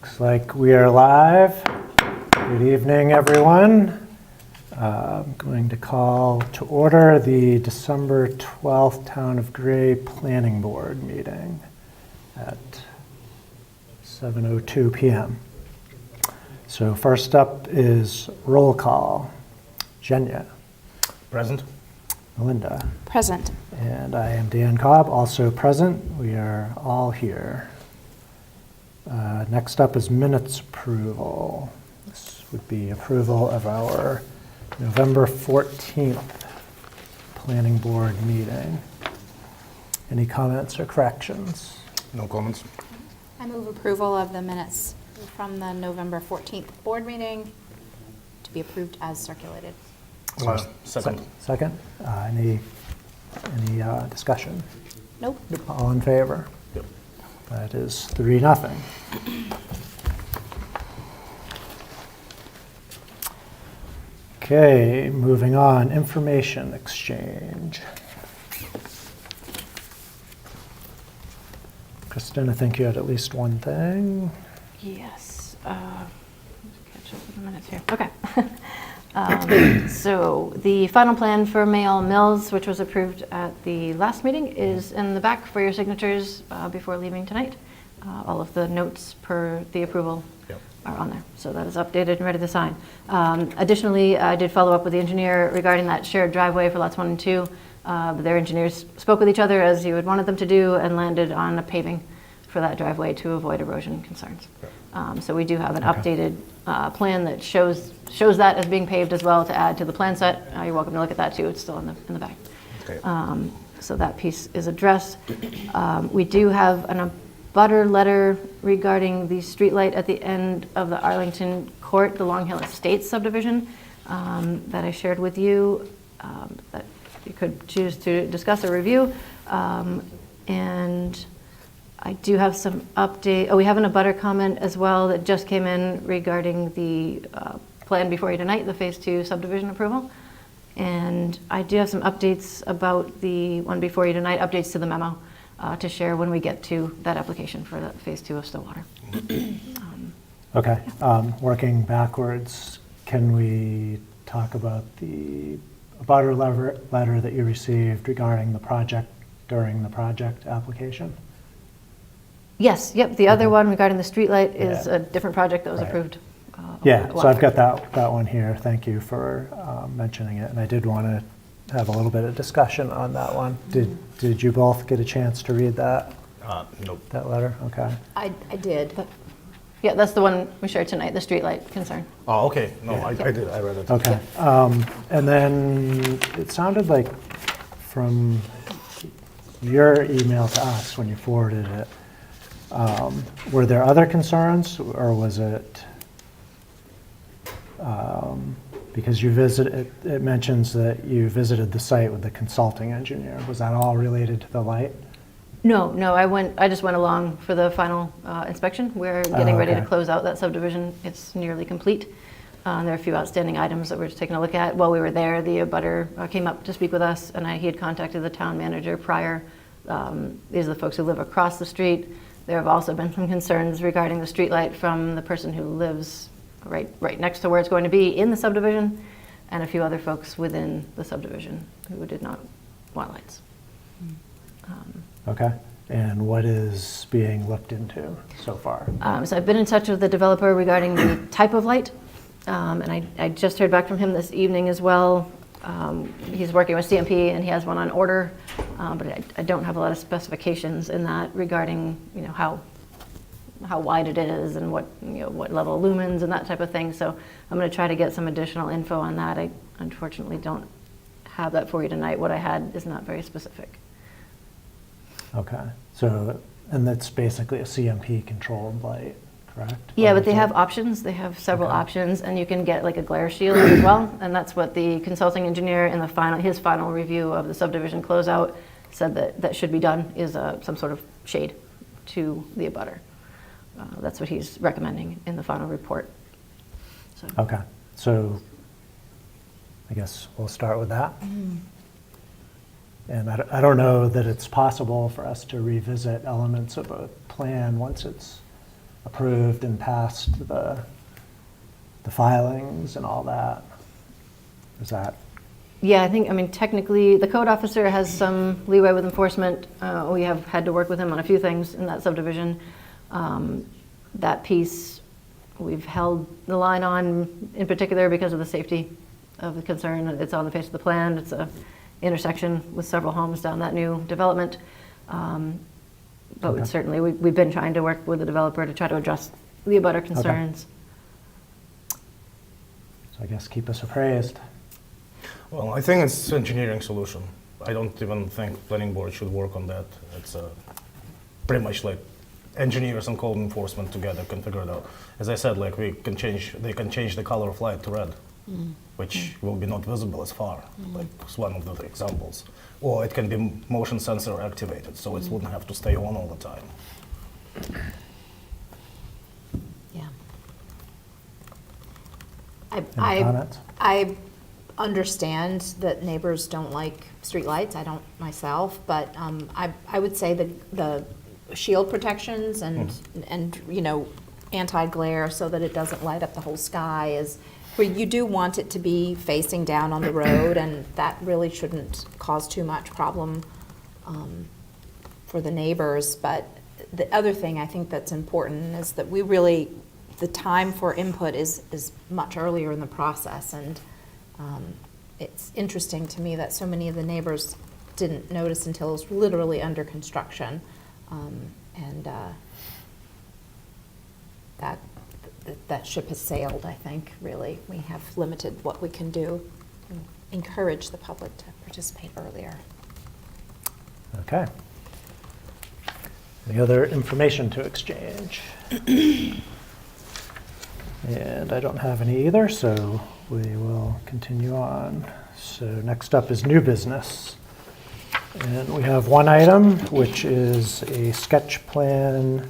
Looks like we are live. Good evening, everyone. I'm going to call to order the December 12th Town of Gray Planning Board meeting at 7:02 p.m. So first up is roll call. Jenya. Present. Melinda. Present. And I am Dan Cobb, also present. We are all here. Next up is minutes approval. This would be approval of our November 14th Planning Board meeting. Any comments or corrections? No comments. I move approval of the minutes from the November 14th board meeting to be approved as circulated. Second. Second. Any discussion? Nope. All in favor? Yep. That is 3-0. Okay, moving on, information exchange. Kristen, I think you had at least one thing. Yes. Catch up with the minutes here. Okay. So the final plan for Mayall Mills, which was approved at the last meeting, is in the back for your signatures before leaving tonight. All of the notes per the approval are on there. So that is updated and ready to sign. Additionally, I did follow up with the engineer regarding that shared driveway for lots 1 and 2. Their engineers spoke with each other as you had wanted them to do and landed on a paving for that driveway to avoid erosion concerns. So we do have an updated plan that shows that as being paved as well to add to the plan set. You're welcome to look at that too. It's still in the back. Okay. So that piece is addressed. We do have an abutter letter regarding the streetlight at the end of the Arlington Court, the Long Hill Estates subdivision that I shared with you that you could choose to discuss or review. And I do have some update. Oh, we have an abutter comment as well that just came in regarding the plan before you tonight, the Phase 2 subdivision approval. And I do have some updates about the one before you tonight, updates to the memo to share when we get to that application for the Phase 2 of Stillwater. Okay, working backwards, can we talk about the abutter letter that you received regarding the project during the project application? Yes, yep, the other one regarding the streetlight is Yeah. a different project that was Right. approved. Yeah, so I've got that one here. Thank you for mentioning it. And I did want to have a little bit of discussion on that one. Did you both get a chance to read that Nope. letter? Okay. I did. Yeah, that's the one we shared tonight, the streetlight concern. Oh, okay. No, I did. I read it. Okay. And then it sounded like from your email to us when you forwarded it, were there other concerns, or was it because it mentions that you visited the site with the consulting engineer. Was that all related to the light? No, I just went along for the final inspection. We're getting ready to close out that subdivision. It's nearly complete. There are a few outstanding items that we're just taking a look at. While we were there, the abutter came up to speak with us, and he had contacted the town manager prior. These are the folks who live across the street. There have also been some concerns regarding the streetlight from the person who lives right next to where it's going to be in the subdivision, and a few other folks within the subdivision who did not want lights. Okay. And what is being looked into so far? So I've been in touch with the developer regarding the type of light, and I just heard back from him this evening as well. He's working with CMP and he has one on order, but I don't have a lot of specifications in that regarding how wide it is and what level of lumens and that type of thing. So I'm going to try to get some additional info on that. I unfortunately don't have that for you tonight. What I had is not very specific. Okay. So, and that's basically a CMP controlled light, correct? Yeah, but they have options. They have several options, and you can get like a glare shield as well. And that's what the consulting engineer in his final review of the subdivision closeout said that should be done is some sort of shade to the abutter. That's what he's recommending in the final report. So. Okay. So I guess we'll start with that. And I don't know that it's possible for us to revisit elements of a plan once it's approved and passed the filings and all that? Is that, Yeah, I mean, technically, the code officer has some leeway with enforcement. We have had to work with him on a few things in that subdivision. That piece, we've held the line on, in particular because of the safety of the concern. It's on the face of the plan. It's a intersection with several homes down that new development. But Okay. certainly, we've been trying to work with the developer to try to address the abutter concerns. so I guess keep us appraised. Well, I think it's engineering solution. I don't even think planning board should work on that. It's pretty much like engineers and code enforcement together can figure it out. As I said, like they can change the color of light to red, which will be not visible as far. Like it's one of the examples. Or it can be motion sensor activated, so it wouldn't have to stay on all the time. Yeah. Any comments? I understand that neighbors don't like streetlights. I don't myself, but I would say that the shield protections and you know, anti-glare so that it doesn't light up the whole sky is where you do want it to be facing down on the road, and that really shouldn't cause too much problem for the neighbors. But the other thing I think that's important is that we really, the time for input is much earlier in the process, and it's interesting to me that so many of the neighbors didn't notice until it was literally under construction, and that ship has sailed, I think, really. We have limited what we can do. Encourage the public to participate earlier. Okay. Any other information to exchange? And I don't have any either, so we will continue on. So next up is new business. And we have one item, which is a sketch plan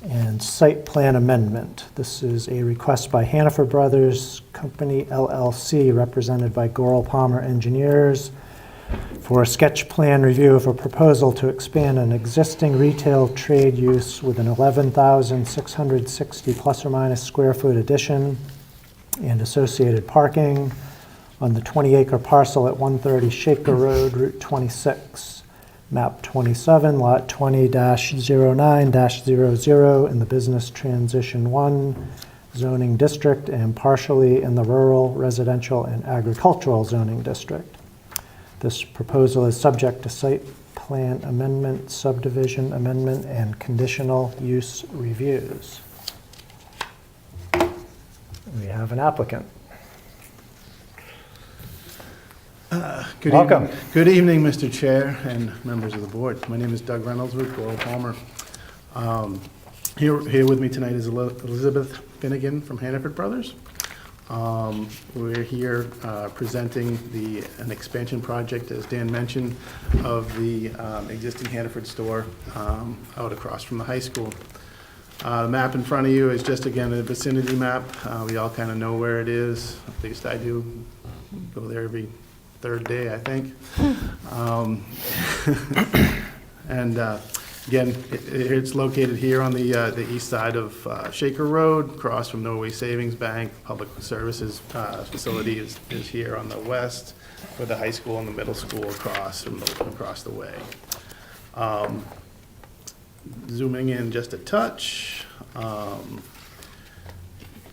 and site plan amendment. This is a request by Hannaford Brothers Company LLC, represented by Goral Palmer Engineers, for a sketch plan review of a proposal to expand an existing retail trade use with an 11,660 plus or minus square foot addition and associated parking on the 20-acre parcel at 130 Shaker Road, Route 26. Map 27, Lot 20-09-00 in the Business Transition 1 zoning district and partially in the Rural, Residential, and Agricultural zoning district. This proposal is subject to site plan amendment, subdivision amendment, and conditional use reviews. We have an applicant. Welcome. Good evening, Mr. Chair and members of the board. My name is Doug Reynolds with Goral Palmer. Here with me tonight is Elizabeth Finnegan from Hannaford Brothers. We're here presenting an expansion project, as Dan mentioned, of the existing Hannaford store out across from the high school. The map in front of you is just, again, a vicinity map. We all kind of know where it is, at least I do. Go there every third day, I think. And again, it's located here on the east side of Shaker Road, across from Norway Savings Bank. Public Services facility is here on the west, with the high school and the middle school across the way. Zooming in just a touch.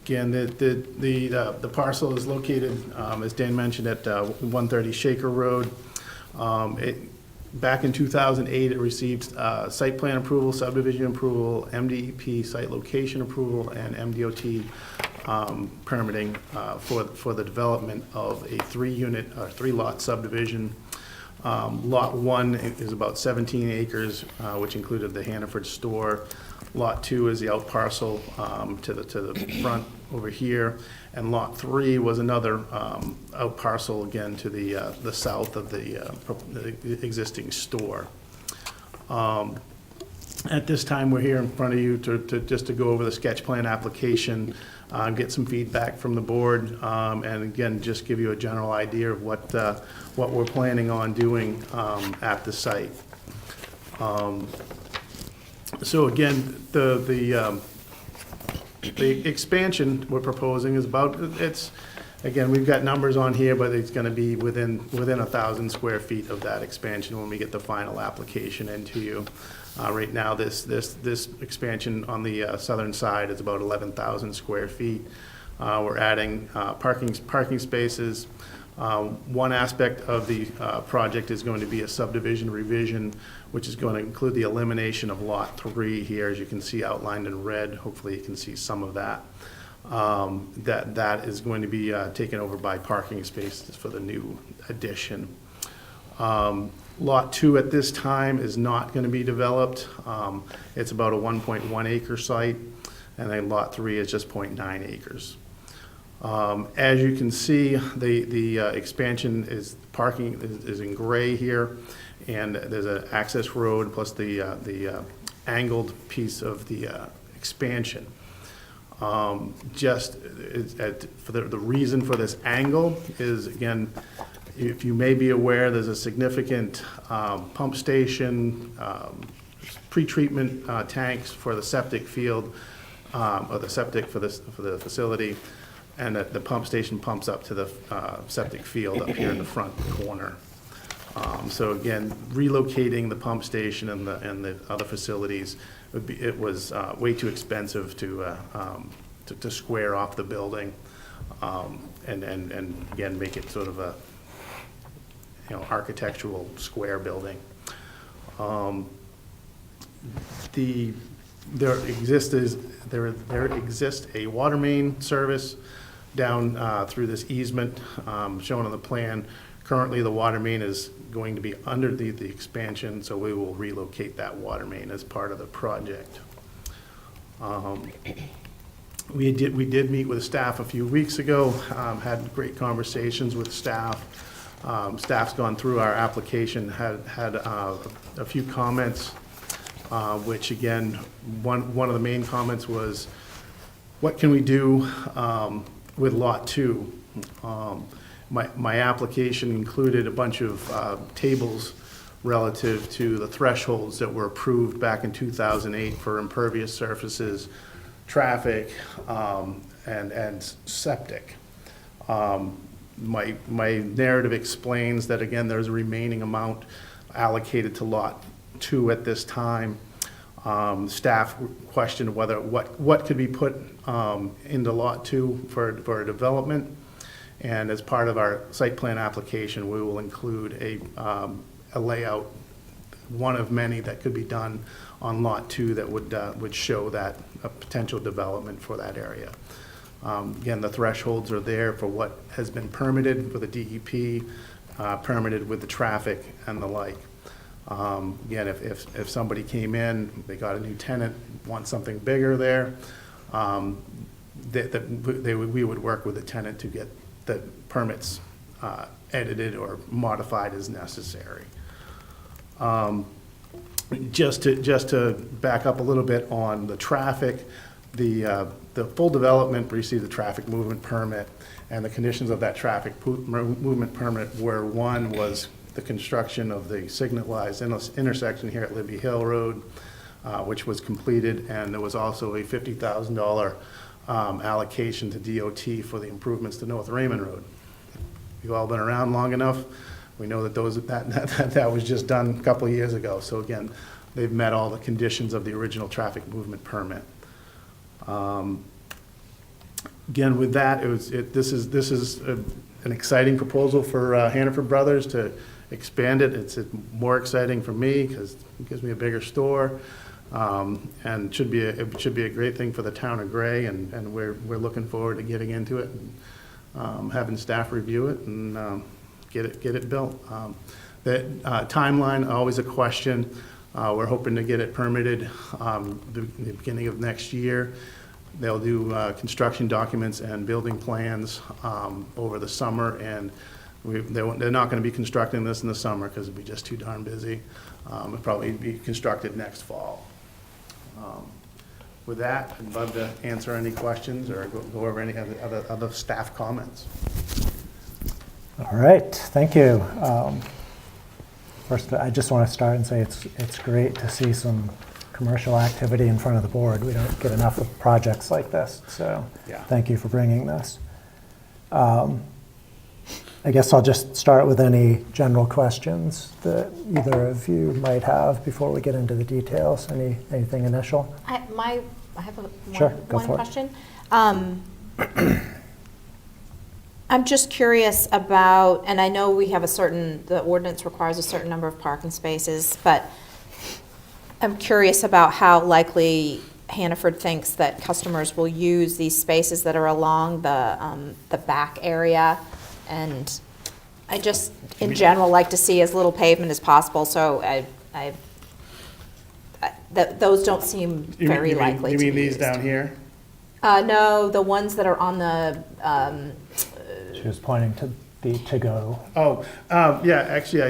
Again, the parcel is located, as Dan mentioned, at 130 Shaker Road. Back in 2008, it received site plan approval, subdivision approval, MDEP site location approval, and MDOT permitting for the development of a three-lot subdivision. Lot 1 is about 17 acres, which included the Hannaford store. Lot 2 is the out parcel to the front over here, and Lot 3 was another out parcel, again, to the south of the existing store. At this time, we're here in front of you just to go over the sketch plan application, get some feedback from the board, and again, just give you a general idea of what we're planning on doing at the site. So again, the The expansion we're proposing is about, again, we've got numbers on here, but it's gonna be within 1,000 square feet of that expansion when we get the final application into you. Right now, this expansion on the southern side is about 11,000 square feet. We're adding parking spaces. One aspect of the project is going to be a subdivision revision, which is going to include the elimination of Lot 3 here, as you can see outlined in red. Hopefully you can see some of that. That is going to be taken over by parking spaces for the new addition. Lot 2 at this time is not going to be developed. It's about a 1.1 acre site, and then Lot 3 is just 0.9 acres. As you can see, the expansion is, parking is in gray here, and there's an access road plus the angled piece of the expansion. For the reason for this angle is, again, if you may be aware, there's a significant pump station, pre-treatment tanks for the septic field, or the septic for the facility, and the pump station pumps up to the septic field up here in the front corner. So again, relocating the pump station and the other facilities it was way too expensive to square off the building, and again make it sort of a architectural square building. There exists a water main service down through this easement shown on the plan. Currently, the water main is going to be under the expansion, so we will relocate that water main as part of the project. We did meet with staff a few weeks ago, had great conversations with staff. Staff's gone through our application, had a few comments, which again, one of the main comments was, what can we do with Lot 2? My application included a bunch of tables relative to the thresholds that were approved back in 2008 for impervious surfaces, traffic, and septic. My narrative explains that, again, there's a remaining amount allocated to Lot 2 at this time. Staff questioned whether what could be put into Lot 2 for a development. And as part of our site plan application, we will include a layout, one of many that could be done on Lot 2 that would show that a potential development for that area. Again, the thresholds are there for what has been permitted for the DEP, permitted with the traffic and the like. Again, if somebody came in, they got a new tenant, want something bigger there, we would work with the tenant to get the permits edited or modified as necessary. Just to back up a little bit on the traffic, the full development received a traffic movement permit, and the conditions of that traffic movement permit were, one was the construction of the signalized intersection here at Libby Hill Road, which was completed, and there was also a $50,000 allocation to DOT for the improvements to North Raymond Road. You've all been around long enough. We know that that was just done a couple of years ago. So again, they've met all the conditions of the original traffic movement permit. Again, with that, this is an exciting proposal for Hannaford Brothers to expand it. It's more exciting for me because it gives me a bigger store. And it should be a great thing for the town of Gray, and we're looking forward to getting into it and having staff review it and get it built. The timeline, always a question. We're hoping to get it permitted the beginning of next year. They'll do construction documents and building plans over the summer, and they're not going to be constructing this in the summer because it'd be just too darn busy. It'll probably be constructed next fall. With that, I'd love to answer any questions or go over any other staff comments. All right, thank you. First, I just want to start and say it's great to see some commercial activity in front of the board. We don't get enough of projects like this, so Yeah. thank you for bringing this. I guess I'll just start with any general questions that either of you might have before we get into the details. Anything initial? I have Sure, go one for it. question. I'm just curious about, and I know we have the ordinance requires a certain number of parking spaces, but I'm curious about how likely Hannaford thinks that customers will use these spaces that are along the back area. And I just, in general, like to see as little pavement as possible, so those don't seem very likely to be You mean these used. down here? No, the ones that are on the, She was pointing to the to-go. Oh, yeah, actually,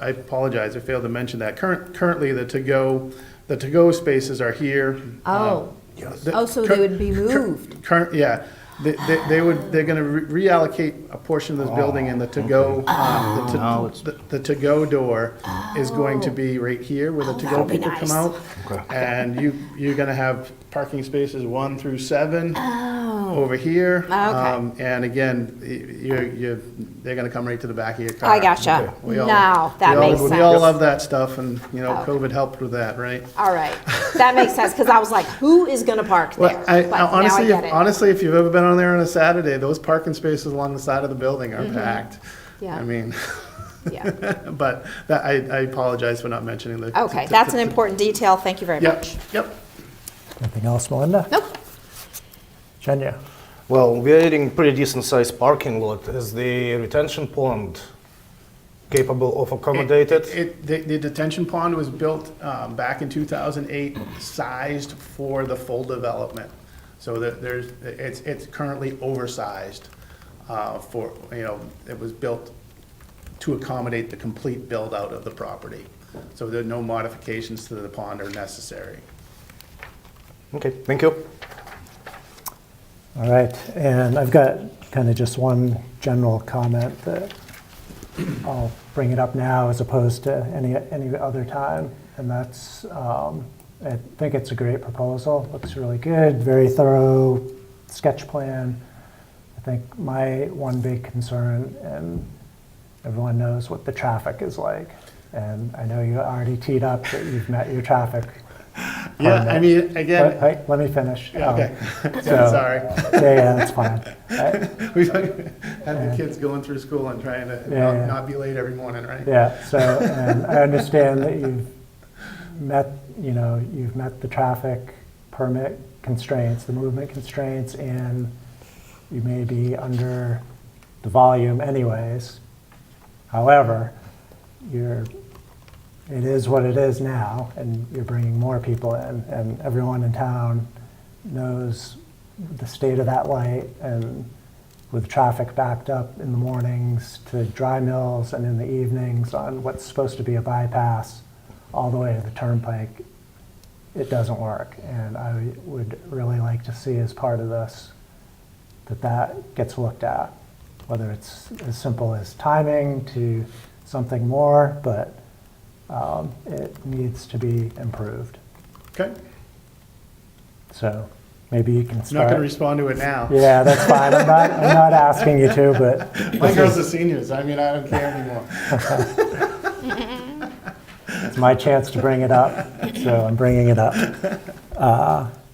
I apologize, I failed to mention that. Currently, the to-go spaces are here. oh, The- so they would be moved. Yeah, they're gonna reallocate a portion of this building, and the to-go, the to-go door is going to be right here where the to-go that'll be people come nice. out. And you're gonna have parking spaces 1 through 7 over here. Okay. And again, they're gonna come right to the back of your car. I gotcha. We all- Now, that we all- makes We all sense. love that stuff, and, Okay. COVID helped with that, right? All right, that makes sense, because I was like, who is gonna park there? Well, But now I get it. honestly, if you've ever been on there on a Saturday, those parking spaces along the side of the building are packed. Mm-hmm. Yeah. I mean, Yeah. but I apologize for not mentioning the. Okay, that's an important detail, thank you very Yep, much. yep. Anything else, Melinda? Nope. Jenya? Well, we're adding pretty decent sized parking lot. Is the retention pond capable of accommodated? The detention pond was built back in 2008, sized for the full development. So that it's currently oversized for, it was built to accommodate the complete build-out of the property. So there are no modifications to the pond are necessary. Okay, thank you. All right, and I've got kind of just one general comment that I'll bring it up now as opposed to any other time, and that's, I think it's a great proposal, looks really good, very thorough sketch plan. I think my one big concern, and everyone knows what the traffic is like, and I know you already teed up that you've met your traffic. Yeah, I mean, again, Wait, let me finish. okay, So- sorry. Yeah, that's fine. We've had the kids going through school and trying to Yeah. not be late every morning, right? Yeah, so, and I understand that you've met the traffic permit constraints, the movement constraints, and you may be under the volume anyways. However, it is what it is now, and you're bringing more people in, and everyone in town knows the state of that light, and with traffic backed up in the mornings to dry mills and in the evenings on what's supposed to be a bypass all the way to the turnpike, it doesn't work. And I would really like to see as part of this that gets looked at, whether it's as simple as timing to something more, but it needs to be improved. Okay, So maybe you can I'm not start. gonna respond to it now. Yeah, that's fine. I'm not asking you to, but My girls are seniors, I mean, I don't care anymore. it's my chance to bring it up, so I'm bringing it up.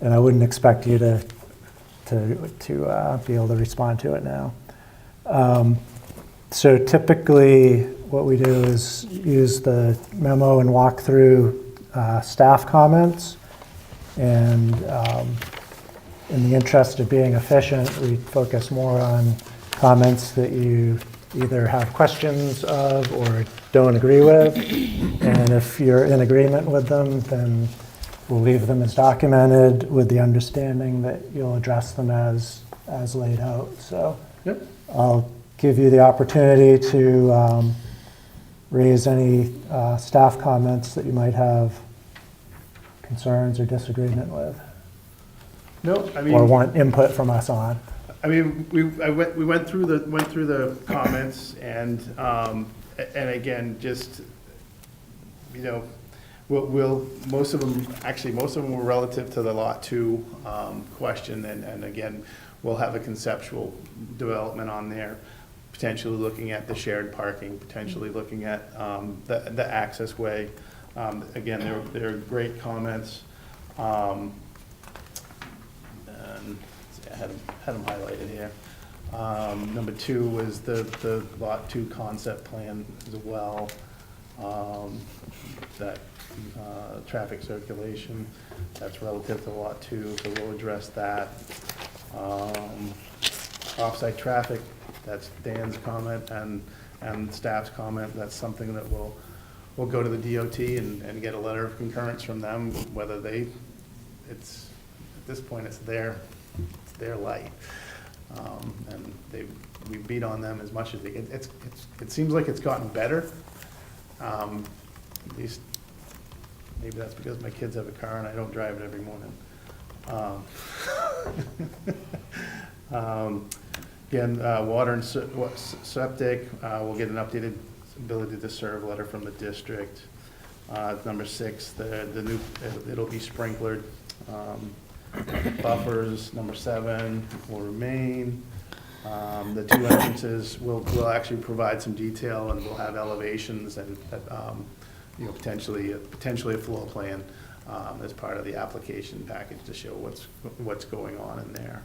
And I wouldn't expect you to be able to respond to it now. So typically, what we do is use the memo and walk through staff comments. And in the interest of being efficient, we focus more on comments that you either have questions of or don't agree with. And if you're in agreement with them, then we'll leave them as documented with the understanding that you'll address them as laid out. So Yep. I'll give you the opportunity to raise any staff comments that you might have concerns or disagreement with, No, I or mean, want input from us on. we went through the comments and again, just, most of them were relative to the Lot 2 question, and again, we'll have a conceptual development on there, potentially looking at the shared parking, potentially looking at the access way. Again, they're great comments. And I had them highlighted here. Number 2 was the Lot 2 concept plan as well. That traffic circulation, that's relative to Lot 2, so we'll address that. Off-site traffic, that's Dan's comment and staff's comment. That's something that we'll go to the DOT and get a letter of concurrence from them, whether at this point, it's their light. And we beat on them as much as they, it seems like it's gotten better. At least, maybe that's because my kids have a car and I don't drive it every morning. Again, water and septic, we'll get an updated ability to serve letter from the district. Number 6, the new, it'll be sprinklered. Buffers, number 7, will remain. The 2 entrances will actually provide some detail, and we'll have elevations and potentially a floor plan as part of the application package to show what's going on in there.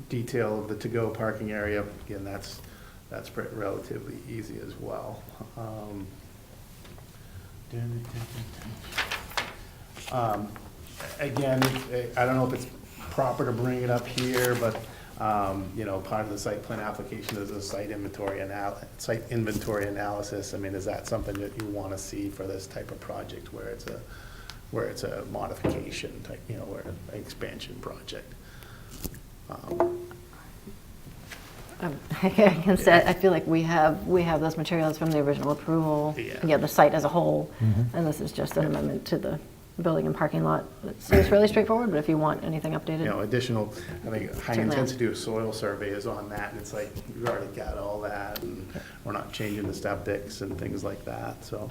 Detail of the to-go parking area, again, that's relatively easy as well. Again, I don't know if it's proper to bring it up here, but part of the site plan application is a site inventory analysis. I mean, is that something that you want to see for this type of project, where it's a modification type, or an expansion project? I can say, I feel like we have those materials from the original approval. Yeah. The site as a whole, and this is just an amendment to the building and parking lot. It's really straightforward, but if you want anything updated. Additional, I think, high Certainly. intensity of soil survey is on that, and it's like, we've already got all that, and we're not changing the septics and things like that, so.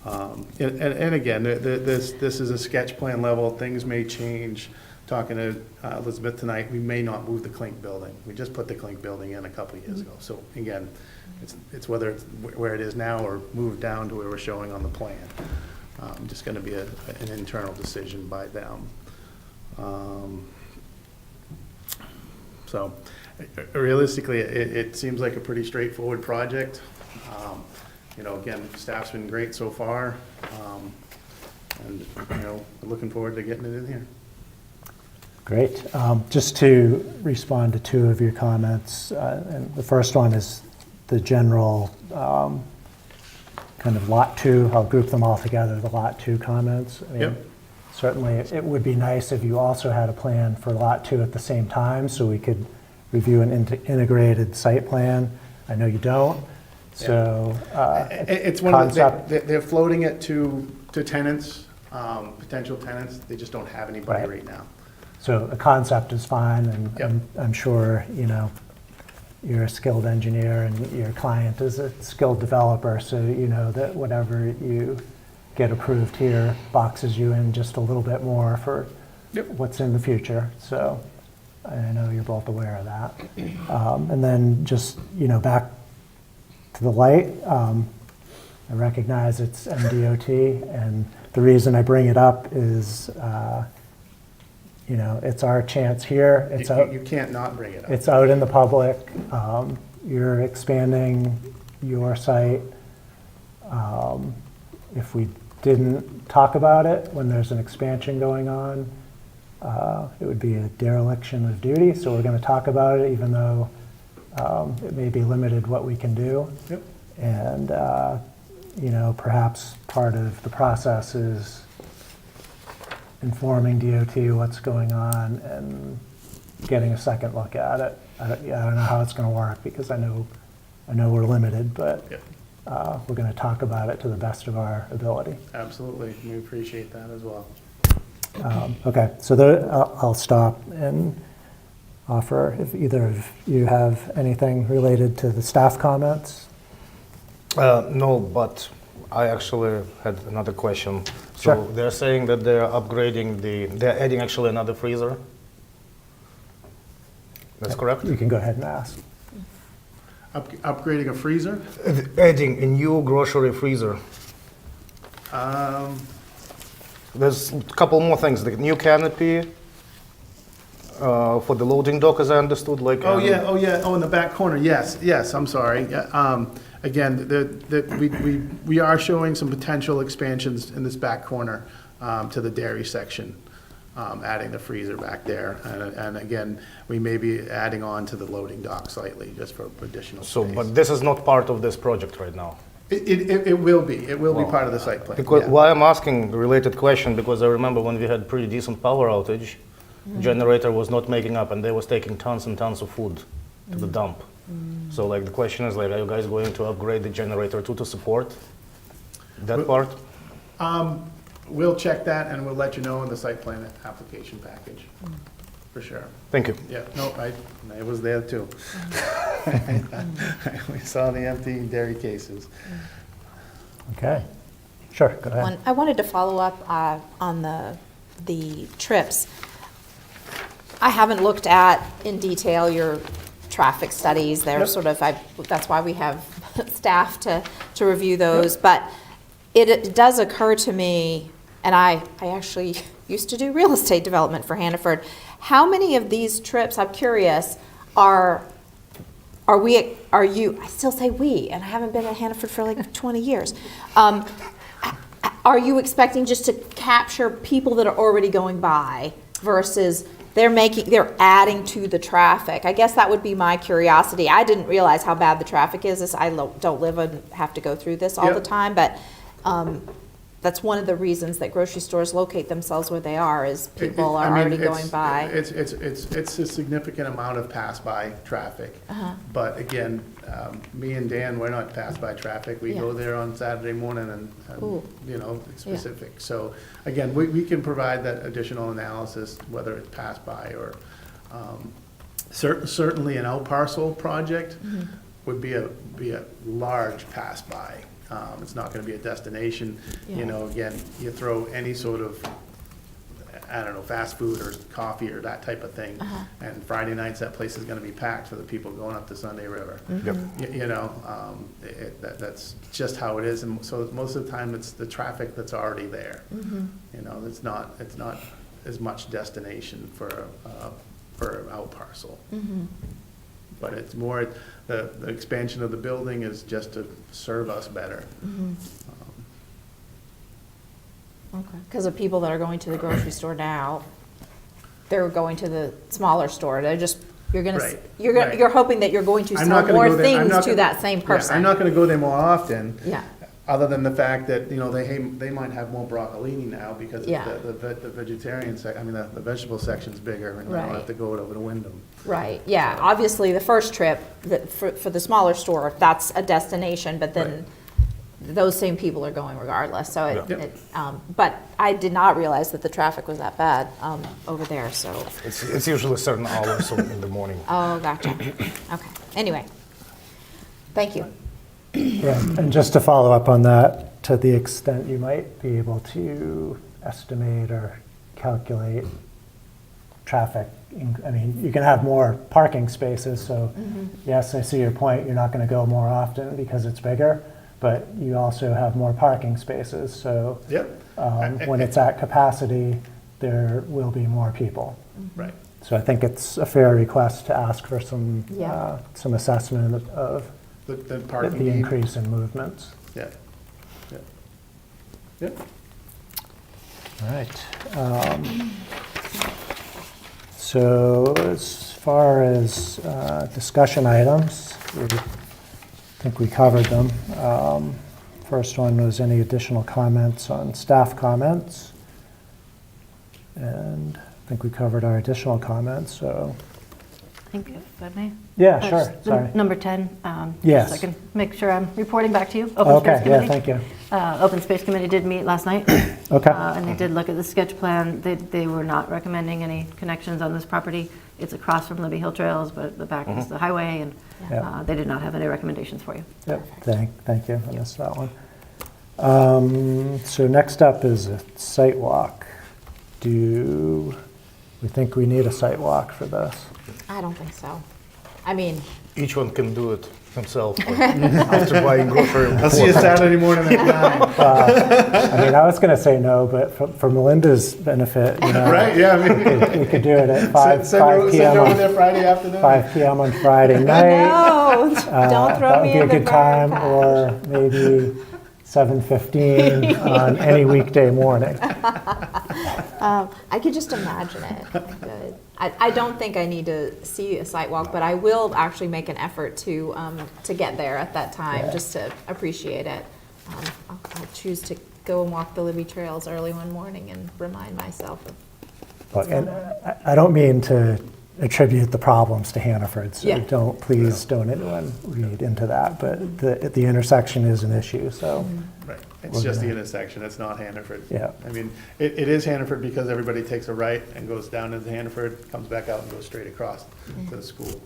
And again, this is a sketch plan level, things may change. Talking to Elizabeth tonight, we may not move the clink building. We just put the clink building in a couple of years ago. So again, it's whether it's where it is now or moved down to where we're showing on the plan. Just going to be an internal decision by them. So realistically, it seems like a pretty straightforward project. Again, staff's been great so far. And looking forward to getting it in here. Great. Just to respond to 2 of your comments, and the first one is the general kind of Lot 2. I'll group them all together, the Lot 2 comments. I mean, Yep. Certainly, it would be nice if you also had a plan for Lot 2 at the same time, so we could review an integrated site plan. I know you don't, so It's one of the, they're floating it to tenants, potential tenants. They just don't have anybody right now. So a concept is fine, and Yep. I'm sure, you're a skilled engineer and your client is a skilled developer, so you know that whatever you get approved here boxes you in just a little bit more for what's in the future. So I know you're both aware of that. And then just, back to the light, I recognize it's MDOT, and the reason I bring it up is it's our chance here. It's out. You can't not bring it up. It's out in the public. You're expanding your site. If we didn't talk about it when there's an expansion going on, it would be a dereliction of duty. So we're going to talk about it, even though it may be limited what we can do. Yep. And perhaps part of the process is informing DOT what's going on and getting a second look at it. I don't know how it's going to work, because I know we're limited, but we're going to talk about it to the best of our ability. Absolutely. We appreciate that as well. Okay, so I'll stop and offer if either of you have anything related to the staff comments. No, but I actually had another question. Sure. So they're saying that they're upgrading they're adding actually another freezer? That's correct? You can go ahead and ask. Upgrading a freezer? Adding a new grocery freezer. Um, There's a couple more things, the new canopy for the loading dock, as I understood, like. Oh, yeah, oh, in the back corner, yes, I'm sorry. Yeah, again, we are showing some potential expansions in this back corner to the dairy section, adding the freezer back there. And again, we may be adding on to the loading dock slightly, just for additional So, space. but this is not part of this project right now. It will be part of the site plan. Because yeah. why I'm asking a related question, because I remember when we had pretty decent power outage, generator was not making up and they was taking tons and tons of food to the dump. So like the question is like, are you guys going to upgrade the generator to support that part? We'll check that and we'll let you know in the site plan application package, for sure. Thank you. Yeah, no, I was there too. We saw the empty dairy cases. Okay. Sure, go ahead. I wanted to follow up on the trips. I haven't looked at in detail your traffic studies. They're Yep. sort of, that's why we have staff to review those. But it does occur to me, and I actually used to do real estate development for Hannaford. How many of these trips, I'm curious, are you, I still say we, and I haven't been at Hannaford for like 20 years. Are you expecting just to capture people that are already going by versus they're adding to the traffic? I guess that would be my curiosity. I didn't realize how bad the traffic is. I don't live and have to go through this all the Yep. time, but that's one of the reasons that grocery stores locate themselves where they are, is people are I mean, already it's- going by. It's a significant amount of pass-by traffic. But again, me and Dan, we're not pass-by traffic. We go Yeah. there on Saturday morning Ooh. and, you know, it's specific. So again, we can provide that additional analysis, whether it's pass-by or, certainly an out parcel project would be a large pass-by. It's not gonna be a destination. Yeah. You know, again, you throw any sort of, I don't know, fast food or coffee or that type of thing. And Friday nights, that place is gonna be packed for the people going up the Sunday River. Yep. You know, that's just how it is. And so most of the time, it's the traffic that's already there. You know, it's not as much destination for an out parcel. But it's more, the expansion of the building is just to serve us better. Because of people that are going to the grocery store now, they're going to the smaller store. They're just, Right, you're right. hoping that you're going to I'm sell not gonna more go there- I'm things not to gonna- that same Yeah, person. I'm not gonna go there more often. Yeah. Other than the fact that, you know, they might have more broccolini now because Yeah. the vegetarian the vegetable section's bigger and I don't Right. have to go over to Wyndham. Right, yeah, obviously, the first trip, for the smaller store, that's a destination, but then those same people are going regardless, so Yeah. but I did not realize that the traffic was that bad over there, so, It's usually certain hours so in the morning. oh, gotcha, okay, anyway, thank you. Yeah, and just to follow up on that, to the extent you might be able to estimate or calculate traffic, I mean, you can have more parking spaces, so yes, I see your point, you're not going to go more often because it's bigger, but you also have more parking spaces, so Yep. when it's at capacity, there will be more people. Right. So I think it's a fair request to ask for some assessment of The parking the need. increase in movements. Yeah. Yeah. Yep. All right. So as far as discussion items, I think we covered them. First one was any additional comments on staff comments. And I think we covered our additional comments, so, I think, if I may. yeah, sure, Just sorry. Number 10. Yes. So I can make sure I'm reporting back to you. Open Okay, Space yeah, Committee. thank you. Open Space Committee did meet last night. Okay. And they did look at the sketch plan. They were not recommending any connections on this property. It's across from Libby Hill Trails, but the back is the highway, and Yeah. they did not have any recommendations for you. Yep, thank you, I missed that one. So next up is a site walk. Do we think we need a site walk for this? I don't think so. I mean, Each one can do it himself after buying grocery. I'll see you Saturday morning at 9. I mean, I was going to say no, but for Melinda's benefit, you know, Right, yeah, I mean, we could do it at 5 send her p.m. over on there Friday afternoon. 5 p.m. on Friday night. no, don't throw That me would in be a the good time, burn or maybe 7:15 on any weekday morning. I could just imagine it. I could. I don't think I need to see a site walk, but I will actually make an effort to get there at that time, Yeah. just to appreciate it. I'll choose to go and walk the Libby trails early one morning and remind myself of. Look, and I don't mean to attribute the problems to Hannaford, so Yeah. please don't anyone read into that, but the intersection is an issue, so. Right, it's just the intersection, it's not Hannaford. Yeah. I mean, it is Hannaford because everybody takes a right and goes down into Hannaford, comes back out and goes straight across to the school.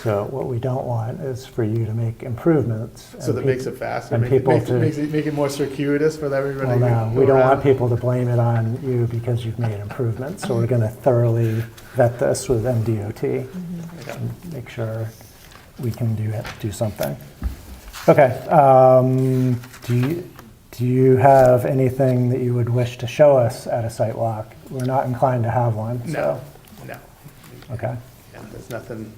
So what we don't want is for you to make improvements. So that makes it faster, and make it, people make it, to- make it more circuitous for everybody. Well, to no, go we don't around. want people to blame it on you because you've made improvements, so we're gonna thoroughly vet this with MDOT and make sure we can do something. Okay, do you have anything that you would wish to show us at a site walk? We're not inclined to have one, No, so, no. okay. Yeah, there's nothing,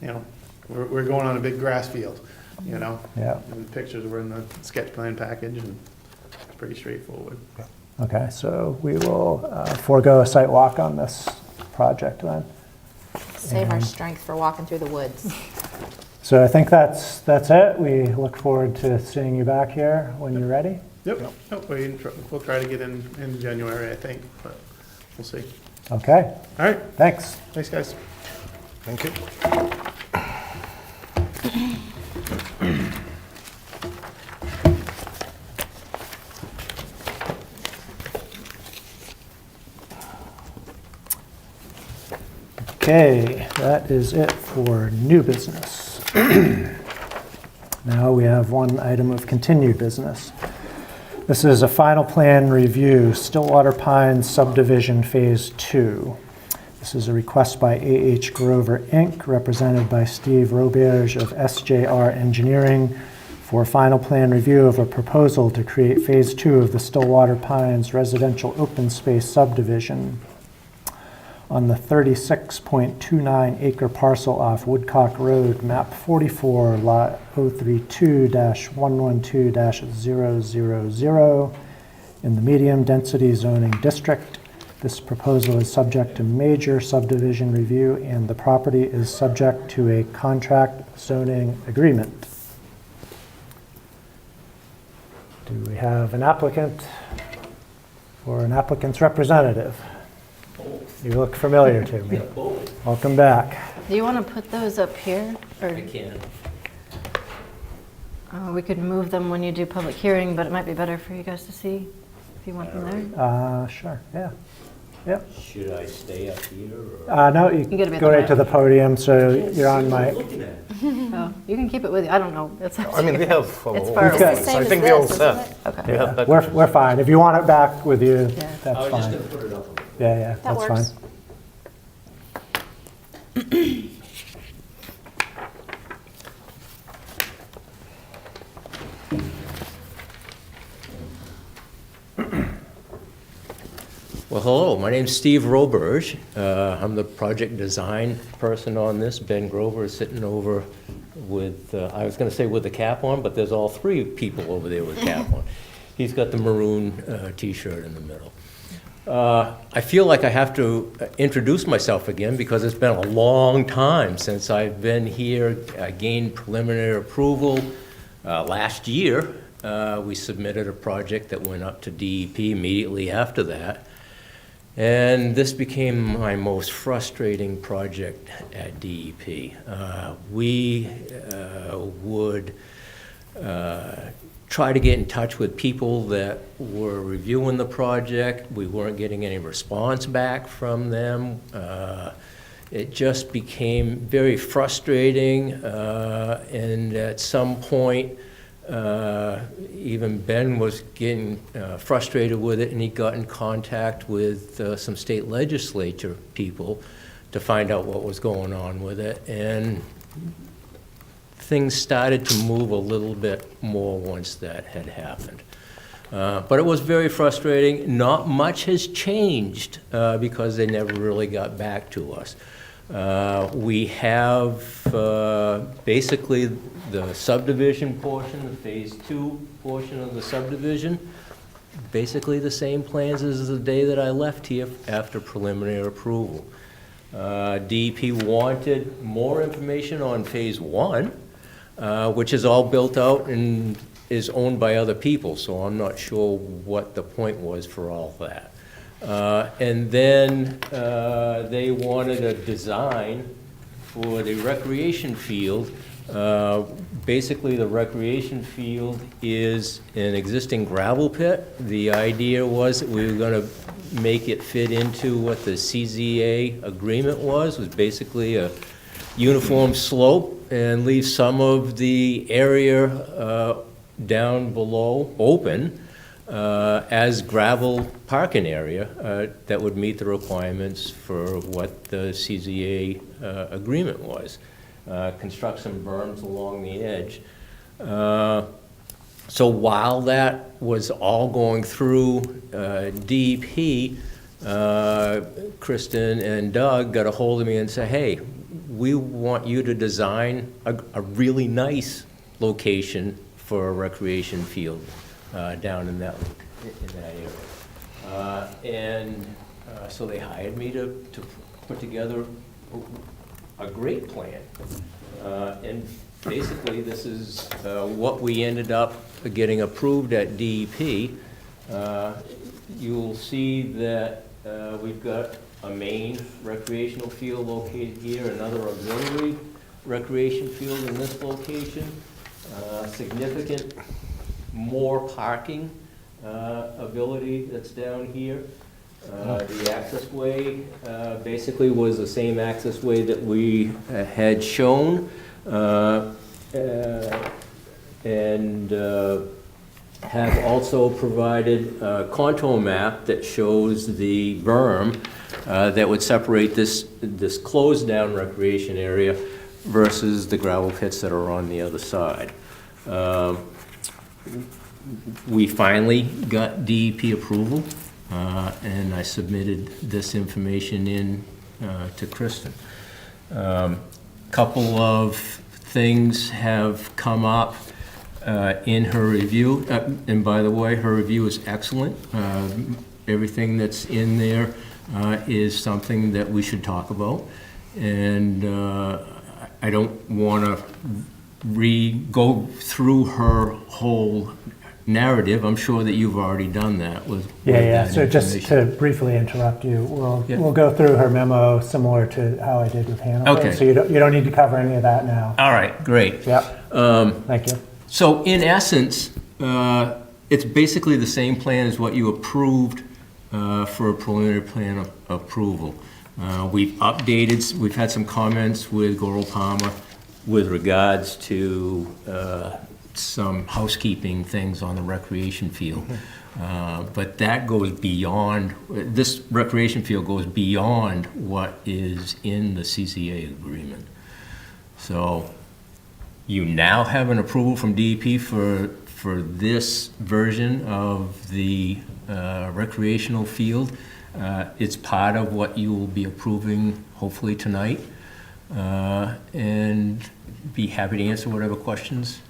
you know, we're going on a big grass field, you know? Yeah. And the pictures were in the sketch plan package and it's pretty straightforward. Okay, so we will forego a site walk on this project then. Save our And- strength for walking through the woods. So I think that's it. We look forward to seeing you back here when you're ready. Yep, nope, we'll try to get in January, I think, but we'll see. Okay, All right, thanks. thanks, guys. Thank you. Okay, that is it for new business. Now we have one item of continued business. This is a final plan review, Stillwater Pines subdivision Phase 2. This is a request by A.H. Grover, Inc., represented by Steve Roberge of SJR Engineering, for final plan review of a proposal to create Phase 2 of the Stillwater Pines residential open space subdivision on the 36.29 acre parcel off Woodcock Road, map 44, lot 032-112-000 in the medium density zoning district. This proposal is subject to major subdivision review and the property is subject to a contract zoning agreement. Do we have an applicant or an applicant's representative? You look familiar to me. Welcome back. Do you want to put those up here? Or I can. we could move them when you do public hearing, but it might be better for you guys to see if you want them there. Sure, yeah. Yep. Should I stay up here or? No, you can get a bit go right higher. to the podium, so you're on See what I'm mic. looking at. Oh, you can keep it with you. I don't know. It's up I to mean, you. we have. It's all far the away. It's the things. same I as think we all this, set. isn't it? Okay. We have that. We're fine. If you want it back with you, Yeah. I that's was just fine. gonna put it up. Yeah, That that's works. fine. Well, hello, my name's Steve Roberge. I'm the project design person on this. Ben Grover is sitting over with, I was gonna say with the cap on, but there's all three people over there with cap on. He's got the maroon t-shirt in the middle. I feel like I have to introduce myself again because it's been a long time since I've been here. I gained preliminary approval last year. We submitted a project that went up to DEP immediately after that. And this became my most frustrating project at DEP. We would try to get in touch with people that were reviewing the project. We weren't getting any response back from them. It just became very frustrating, and at some point, even Ben was getting frustrated with it, and he got in contact with some state legislature people to find out what was going on with it, and things started to move a little bit more once that had happened. But it was very frustrating. Not much has changed because they never really got back to us. We have basically the subdivision portion, the Phase 2 portion of the subdivision, basically the same plans as the day that I left here after preliminary approval. DEP wanted more information on Phase 1, which is all built out and is owned by other people, so I'm not sure what the point was for all that. And then they wanted a design for the recreation field. Basically, the recreation field is an existing gravel pit. The idea was that we were going to make it fit into what the CZA agreement was basically a uniform slope and leave some of the area down below open as gravel parking area that would meet the requirements for what the CZA agreement was. Construct some berms along the edge. So while that was all going through DEP, Kristen and Doug got a hold of me and said, hey, we want you to design a really nice location for a recreation field down in that area. So they hired me to put together a great plan. And basically, this is what we ended up getting approved at DEP. You'll see that we've got a main recreational field located here, another auxiliary recreation field in this location, significant more parking ability that's down here. The access way basically was the same access way that we had shown, and have also provided a contour map that shows the berm that would separate this closed down recreation area versus the gravel pits that are on the other side. We finally got DEP approval, and I submitted this information in to Kristen. Couple of things have come up in her review, and by the way, her review is excellent. Everything that's in there is something that we should talk about, and I don't want to go through her whole narrative. I'm sure that you've already done that with Yeah. that So just information. to briefly interrupt you, Yeah. we'll go through her memo similar to how I did with Hannah. Okay. So you don't need to cover any of that now. All right, great. Yep. Thank you. So in essence, it's basically the same plan as what you approved for a preliminary plan approval. We've had some comments with Goral Palmer with regards to some housekeeping things on the recreation field. But that goes beyond, this recreation field goes beyond what is in the CCA agreement. So you now have an approval from DEP for this version of the recreational field. It's part of what you will be approving hopefully tonight. And be happy to answer whatever questions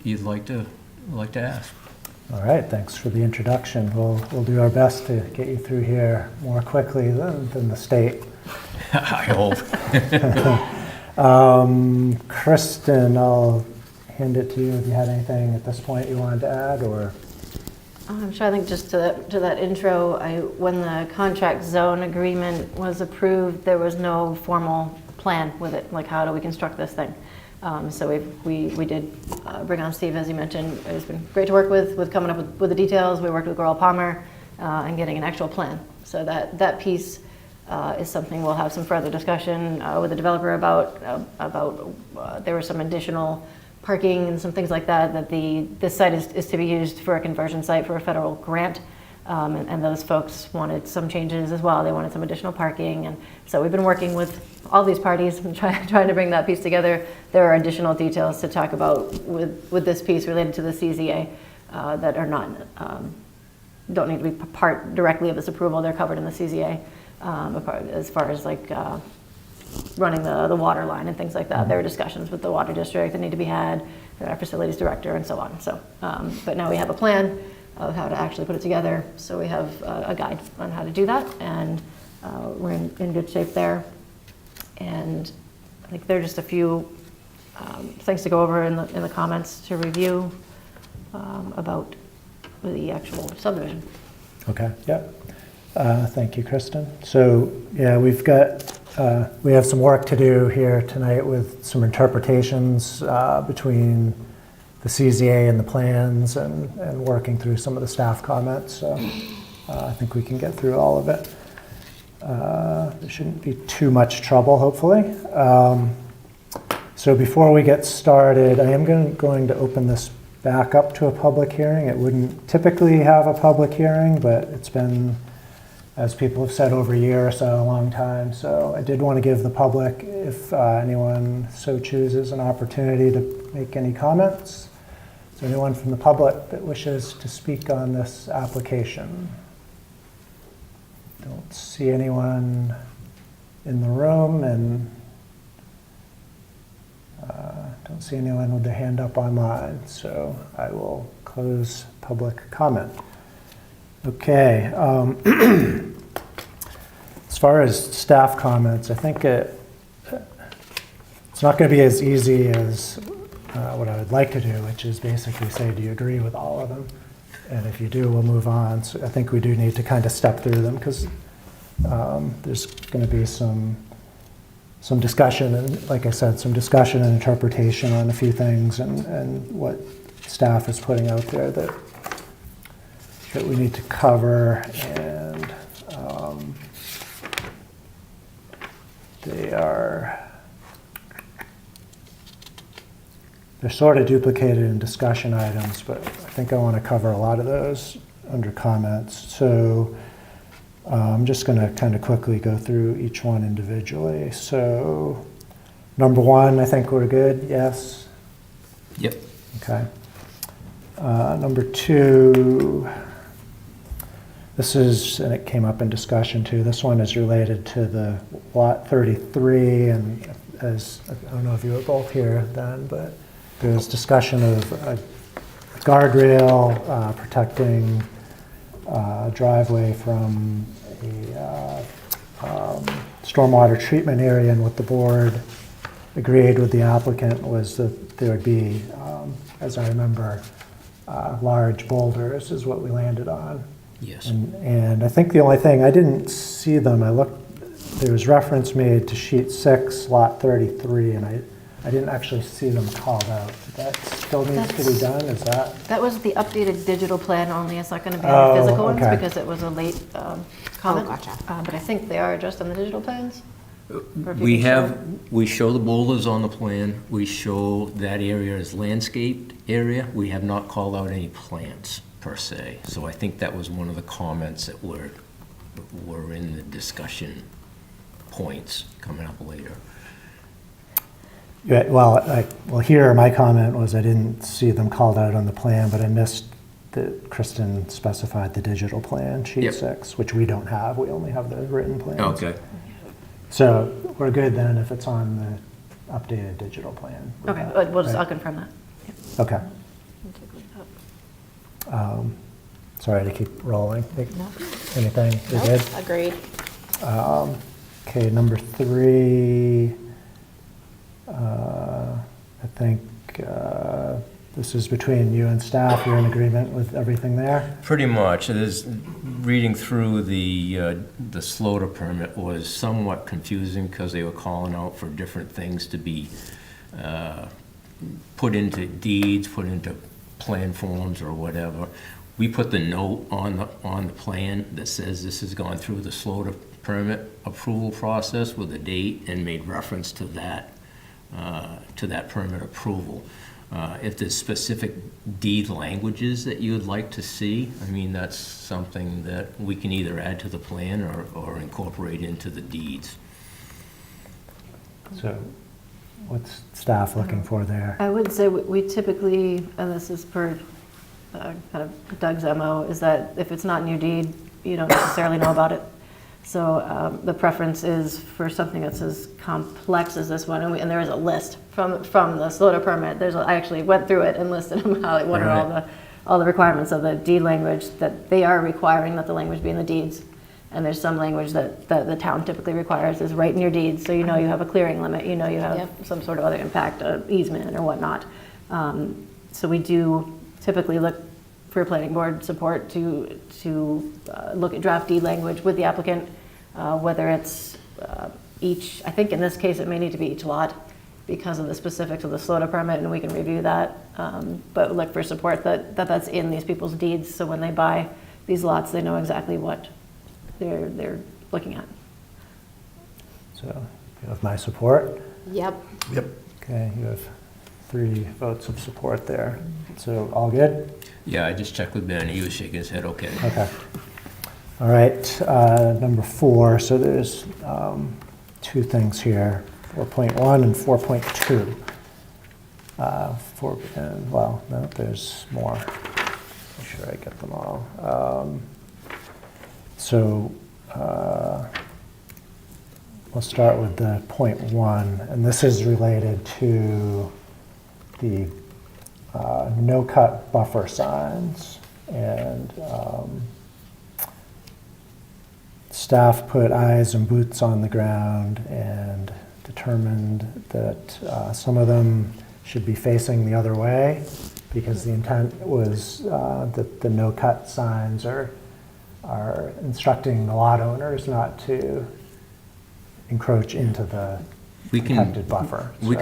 you'd like to ask. All right, thanks for the introduction. We'll do our best to get you through here more quickly than the state. I hope. Kristen, I'll hand it to you if you had anything at this point you wanted to add, or? Sure, I think just to that intro, when the contract zone agreement was approved, there was no formal plan with it, like how do we construct this thing. So we did bring on Steve, as you mentioned. It's been great to work with coming up with the details. We worked with Goral Palmer and getting an actual plan. So that piece is something we'll have some further discussion with the developer about. There were some additional parking and some things like that, that this site is to be used for a conversion site for a federal grant. And those folks wanted some changes as well. They wanted some additional parking. And so we've been working with all these parties and trying to bring that piece together. There are additional details to talk about with this piece related to the CZA that are not, don't need to be part directly of this approval. They're covered in the CZA as far as like running the water line and things like that. There are discussions with the water district that need to be had, our facilities director and so on. So, but now we have a plan of how to actually put it together. So we have a guide on how to do that, and we're in good shape there. And I think there are just a few things to go over in the comments to review about the actual subdivision. Okay, yeah. Thank you, Kristen. So, yeah, we have some work to do here tonight with some interpretations between the CZA and the plans and working through some of the staff comments. So I think we can get through all of it. There shouldn't be too much trouble, hopefully. So before we get started, I am going to open this back up to a public hearing. It wouldn't typically have a public hearing, but it's been, as people have said, over a year or so, a long time. So I did want to give the public, if anyone so chooses, an opportunity to make any comments. Is there anyone from the public that wishes to speak on this application? Don't see anyone in the room, and don't see anyone with their hand up online. So I will close public comment. Okay. As far as staff comments, I think it's not going to be as easy as what I would like to do, which is basically say, do you agree with all of them? And if you do, we'll move on. So I think we do need to kind of step through them, because there's going to be some discussion, and like I said, some discussion and interpretation on a few things, and what staff is putting out there that we need to cover. And they're sort of duplicated in discussion items, but I think I want to cover a lot of those under comments. So I'm just going to kind of quickly go through each one individually. So number one, I think we're good, yes? Yep. Okay. Number two, this is, and it came up in discussion too, this one is related to the lot 33, and as, I don't know if you were both here then, but there's discussion of a guardrail protecting driveway from a stormwater treatment area, and what the board agreed with the applicant was that there would be, as I remember, large boulders is what we landed on. Yes. And I think the only thing, I didn't see them, I looked, there was reference made to sheet 6, lot 33, and I didn't actually see them called out. That still needs to be done, is that? That was the updated digital plan only. It's not going to be on the physical ones okay. because it was a late comment. gotcha. But I think they are addressed on the digital plans. We show the boulders on the plan. We show that area as landscaped area. We have not called out any plants per se. So I think that was one of the comments that were in the discussion points coming up later. Yeah, well, here my comment was I didn't see them called out on the plan, but I missed that Kristen specified the digital plan, sheet Yep. 6, which we don't have. We only have the written plans. Okay. So we're good then if it's on the updated digital plan. Okay, I'll confirm that. Okay. Sorry to keep rolling. No. Anything? You're good? Agreed. Okay, number 3. I think this is between you and staff. You're in agreement with everything there? Pretty much. Reading through the Slaughter permit was somewhat confusing because they were calling out for different things to be put into deeds, put into plan forms or whatever. We put the note on the plan that says this has gone through the Slaughter permit approval process with a date and made reference to that permit approval. If there's specific deed languages that you'd like to see, I mean, that's something that we can either add to the plan or incorporate into the deeds. So what's staff looking for there? I would say we typically, and this is per kind of Doug's MO, is that if it's not in your deed, you don't necessarily know about it. So the preference is for something that's as complex as this one, and there is a list from the SLOTA permit. I actually went through it and listed them out, what are all the requirements of the deed language that they are requiring that the language be in the deeds. And there's some language that the town typically requires is right in your deeds, so you know you have a clearing limit, you know you have some sort of other impact, easement or whatnot. So we do typically look for planning board support to look at draft deed language with the applicant, whether it's each, I think in this case it may need to be each lot because of the specifics of the SLOTA permit, and we can review that. But look for support that's in these people's deeds, so when they buy these lots, they know exactly what they're looking at. So you have my support. Yep. Yep. Okay, you have 3 votes of support there. So all good? Yeah, I just checked with Ben, he was shaking his head, okay. Okay. All right, number 4, so there's 2 things here, 4.1 and 4.2. Well, no, there's more. Make sure I get them all. We'll start with the point 1, and this is related to the no-cut buffer signs. And staff put eyes and boots on the ground and determined that some of them should be facing the other way because the intent was that the no-cut signs are instructing the lot owners not to encroach into the protected buffer. We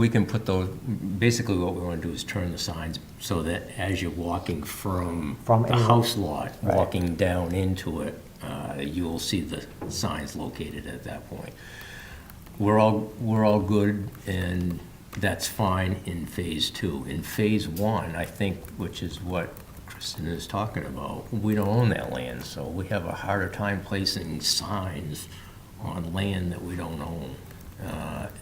can put those, basically what we want to do is turn the signs so that as you're walking from the house lot, right, walking down into it, you will see the signs located at that point. We're all good, and that's fine in phase 2. In phase 1, I think, which is what Kristen is talking about, we don't own that land, so we have a harder time placing signs on land that we don't own.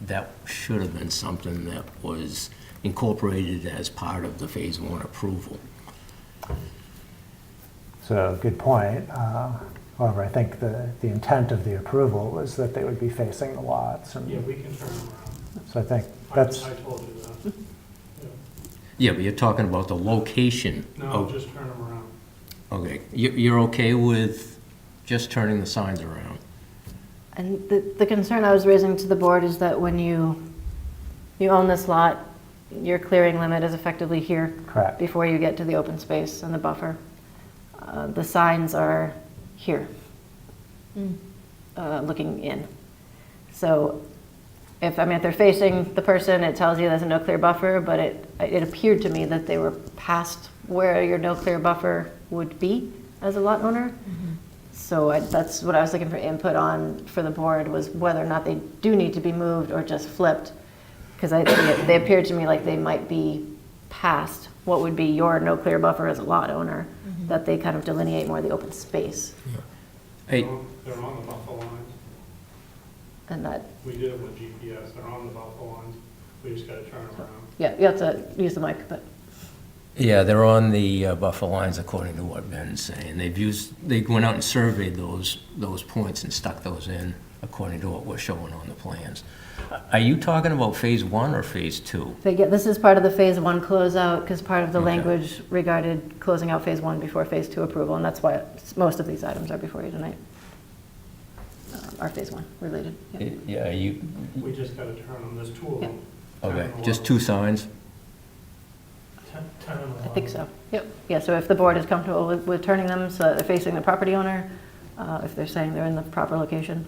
That should have been something that was incorporated as part of the phase 1 approval. So, good point. However, I think the intent of the approval was that they would be facing the lots. And Yeah, we can turn them around. so I think that's, I told you that. Yeah, but you're talking about the location. No, just turn them around. Okay, you're okay with just turning the signs around? And the concern I was raising to the board is that when you own this lot, your clearing limit is effectively here. Correct. Before you get to the open space and the buffer. The signs are here, looking in. So if they're facing the person, it tells you there's a no clear buffer, but it appeared to me that they were past where your no clear buffer would be as a lot owner. So that's what I was looking for input on for the board, was whether or not they do need to be moved or just flipped. Because they appeared to me like they might be past what would be your no clear buffer as a lot owner, that they kind of delineate more of the open space. Hey, They're on the buffer lines. And that, We did it with GPS. They're on the buffer lines. We just gotta turn them around. yeah, you have to use the mic, but. yeah, they're on the buffer lines according to what Ben's saying. They went out and surveyed those points and stuck those in according to what we're showing on the plans. Are you talking about phase 1 or phase 2? This is part of the phase 1 closeout, because part of the Okay. language regarded closing out phase 1 before phase 2 approval, and that's why most of these items are before you tonight. Are phase 1 related. Yeah. Yeah, We just gotta turn them. There's 2 of them. okay, just 2 signs? 10 and 11. I think so. Yep. Yeah, so if the board is comfortable with turning them so that they're facing the property owner, if they're saying they're in the proper location,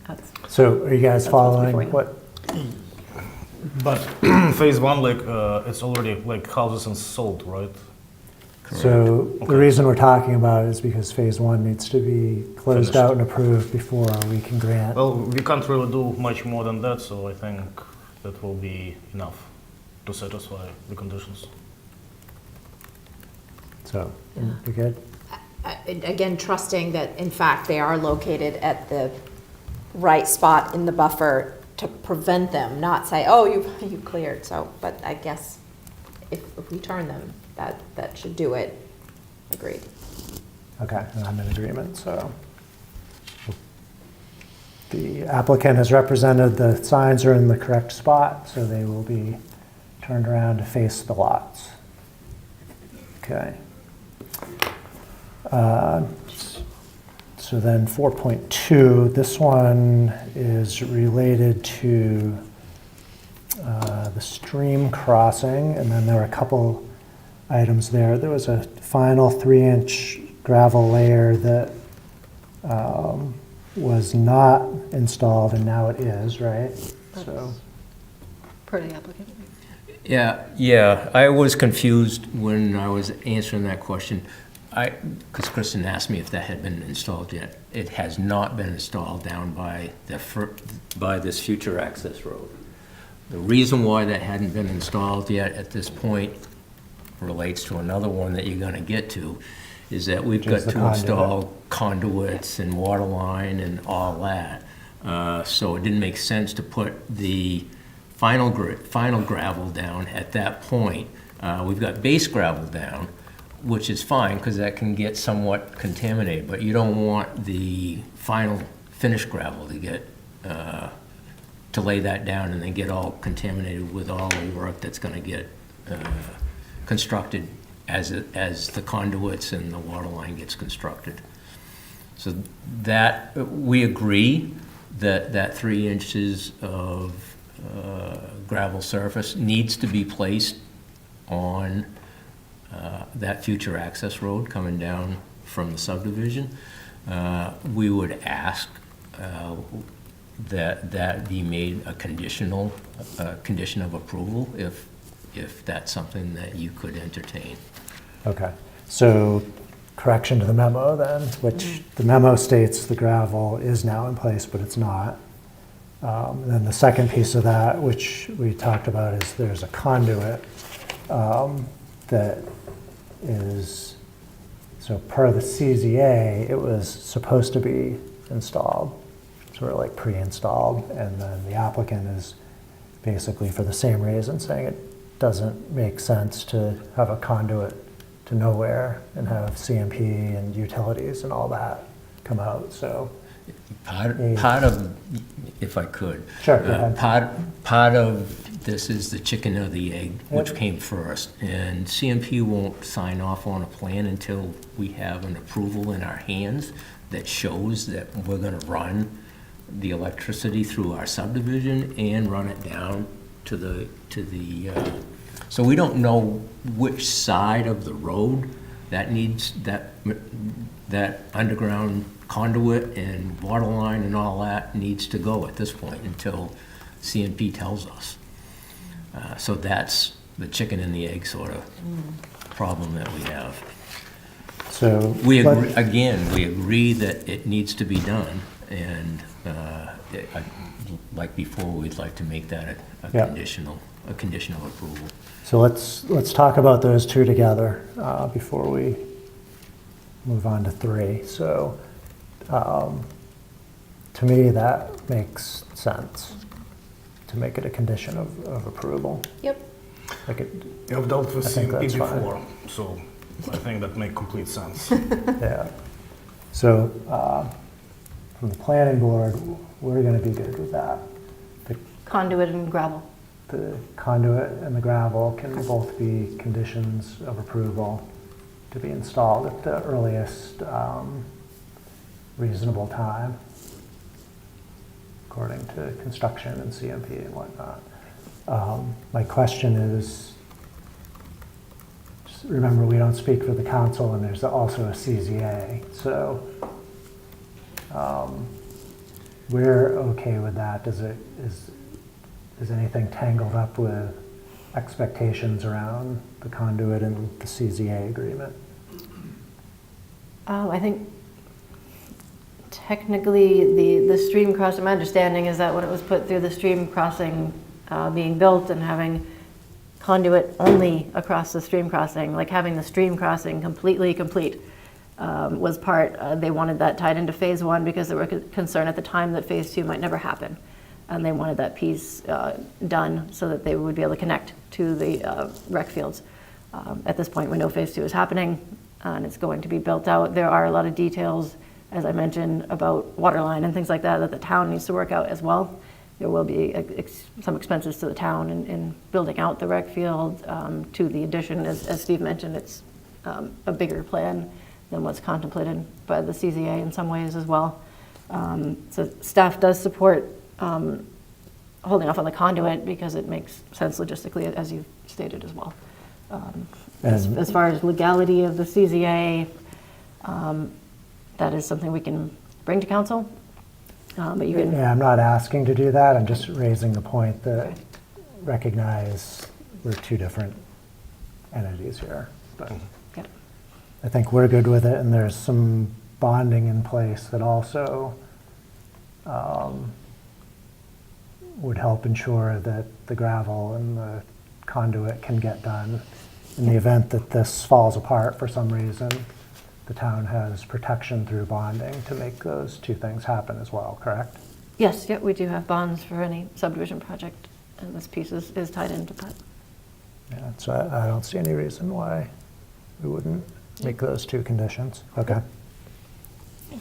that's. so are you guys That's what's before following you. what? But phase 1, like, it's already like houses and sold, right? So the Okay. reason we're talking about it is because phase 1 needs to be closed Finished. out and approved before we can grant. Well, we can't really do much more than that, so I think that will be enough to satisfy the conditions. So, you good? Again, trusting that in fact they are located at the right spot in the buffer to prevent them, not say, oh, you cleared, so, but I guess if we turn them, that should do it. Agreed. Okay, and I'm in agreement, so. The applicant has represented the signs are in the correct spot, so they will be turned around to face the lots. Okay. So then 4.2, this one is related to the stream crossing, and then there were a couple items there. There was a final 3-inch gravel layer that was not installed, and now it is, right? So, Per the applicant. Yeah, I was confused when I was answering that question. Because Kristen asked me if that had been installed yet. It has not been installed down by this future access road. The reason why that hadn't been installed yet at this point relates to another one that you're gonna get to, is that we've got to install conduits and water line and all that. So it didn't make sense to put the final gravel down at that point. We've got base gravel down, which is fine because that can get somewhat contaminated, but you don't want the final finished gravel to get to lay that down and then get all contaminated with all the work that's going to get constructed as the conduits and the water line gets constructed. So that we agree that 3 inches of gravel surface needs to be placed on that future access road coming down from the subdivision. We would ask that be made a condition of approval if that's something that you could entertain. okay. So correction to the memo then, which the memo states the gravel is now in place, but it's not. Then the second piece of that, which we talked about, is there's a conduit that is, so per the CZA, it was supposed to be installed, sort of like pre-installed, and then the applicant is basically for the same reason saying it doesn't make sense to have a conduit to nowhere and have CMP and utilities and all that come out, so. Part of, if I could. Sure, go ahead. Part of this is the chicken or the egg, which Yep. came first. And CMP won't sign off on a plan until we have an approval in our hands that shows that we're gonna run the electricity through our subdivision and run it down to the, so we don't know which side of the road that needs, that underground conduit and water line and all that needs to go at this point until CMP tells us. So that's the chicken and the egg sort of problem that we have. So. We but- agree, again, we agree that it needs to be done, and like before, we'd like to make that a Yeah. conditional approval. So let's talk about those two together before we move on to 3. So to me, that makes sense to make it a condition of approval. Yep. Like it, I've dealt with I think CMP that's fine. before, so I think that makes complete sense. yeah. So from the planning board, we're going to be good with that. Conduit and gravel. The conduit and the gravel can both be conditions of approval to be installed at the earliest reasonable time, according to construction and CMP and whatnot. My question is, just remember we don't speak for the council and there's also a CZA, so we're okay with that. Is anything tangled up with expectations around the conduit and the CZA agreement? I think technically the stream crossing, my understanding is that when it was put through the stream crossing being built and having conduit only across the stream crossing, like having the stream crossing completely complete was part, they wanted that tied into phase 1 because they were concerned at the time that phase 2 might never happen. And they wanted that piece done so that they would be able to connect to the rec fields. At this point, we know phase 2 is happening and it's going to be built out. There are a lot of details, as I mentioned, about water line and things like that that the town needs to work out as well. There will be some expenses to the town in building out the rec field. To the addition, as Steve mentioned, it's a bigger plan than what's contemplated by the CZA in some ways as well. So staff does support holding off on the conduit because it makes sense logistically, as you stated as well. As far as legality of the CZA, that is something we can bring to council. But you can. Yeah, I'm not asking to do that. I'm just raising the point that recognize we're two different entities here. But Yep. I think we're good with it, and there's some bonding in place that also would help ensure that the gravel and the conduit can get done. In the event that this falls apart for some reason, the town has protection through bonding to make those two things happen as well, correct? Yes, yep, we do have bonds for any subdivision project, and this piece is tied into that. Yeah, so I don't see any reason why we wouldn't make those two conditions. Okay. All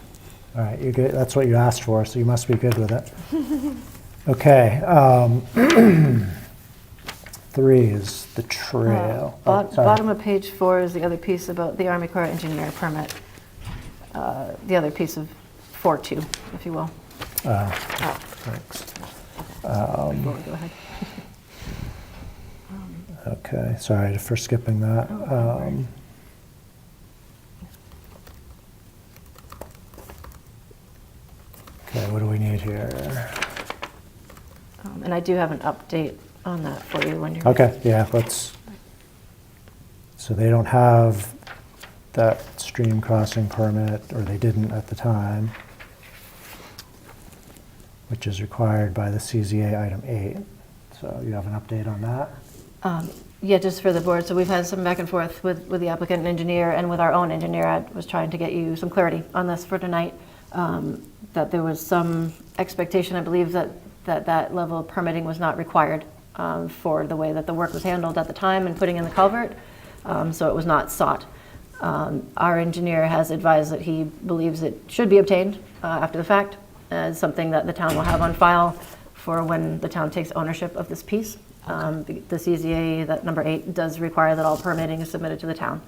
right, you good? That's what you asked for, so you must be good with it. Okay. 3 is the trail. Oh, sorry. Bottom of page 4 is the other piece about the Army Corps engineer permit. The other piece of 4.2, if you will. Thanks. Go ahead. Okay, sorry for skipping that. Okay, what do we need here? And I do have an update on that for you when you're. Okay, yeah, let's, so they don't have that stream crossing permit, or they didn't at the time, which is required by the CZA item 8. So you have an update on that? Yeah, just for the board. So we've had some back and forth with the applicant and engineer and with our own engineer. I was trying to get you some clarity on this for tonight. That there was some expectation, I believe, that level of permitting was not required for the way that the work was handled at the time and putting in the culvert. So it was not sought. Our engineer has advised that he believes it should be obtained after the fact as something that the town will have on file for when the town takes ownership of this piece. The CZA, that number 8, does require that all permitting is submitted to the town.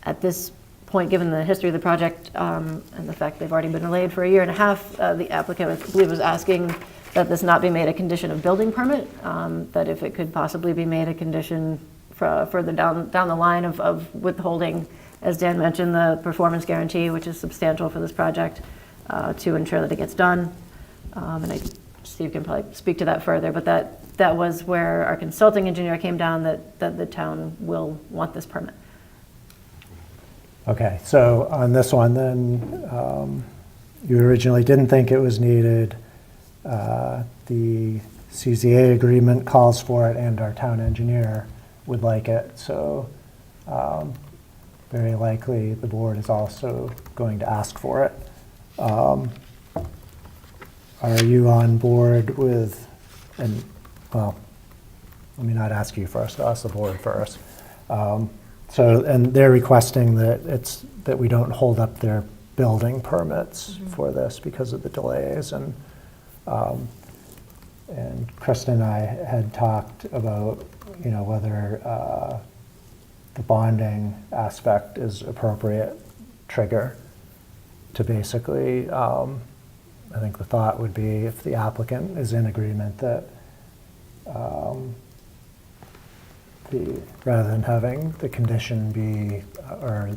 At this point, given the history of the project and the fact they've already been delayed for 1.5 years, the applicant, I believe, was asking that this not be made a condition of building permit, that if it could possibly be made a condition further down the line of withholding, as Dan mentioned, the performance guarantee, which is substantial for this project, to ensure that it gets done. And Steve can probably speak to that further, but that was where our consulting engineer came down, that the town will want this permit. Okay, so on this one then, you originally didn't think it was needed. The CZA agreement calls for it, and our town engineer would like it. So very likely the board is also going to ask for it. Are you on board with, and well, let me not ask you first, I'll ask the board first. So, and they're requesting that we don't hold up their building permits for this because of the delays. And Kristen and I had talked about, whether the bonding aspect is appropriate trigger to basically, I think the thought would be if the applicant is in agreement that rather than having the condition be, or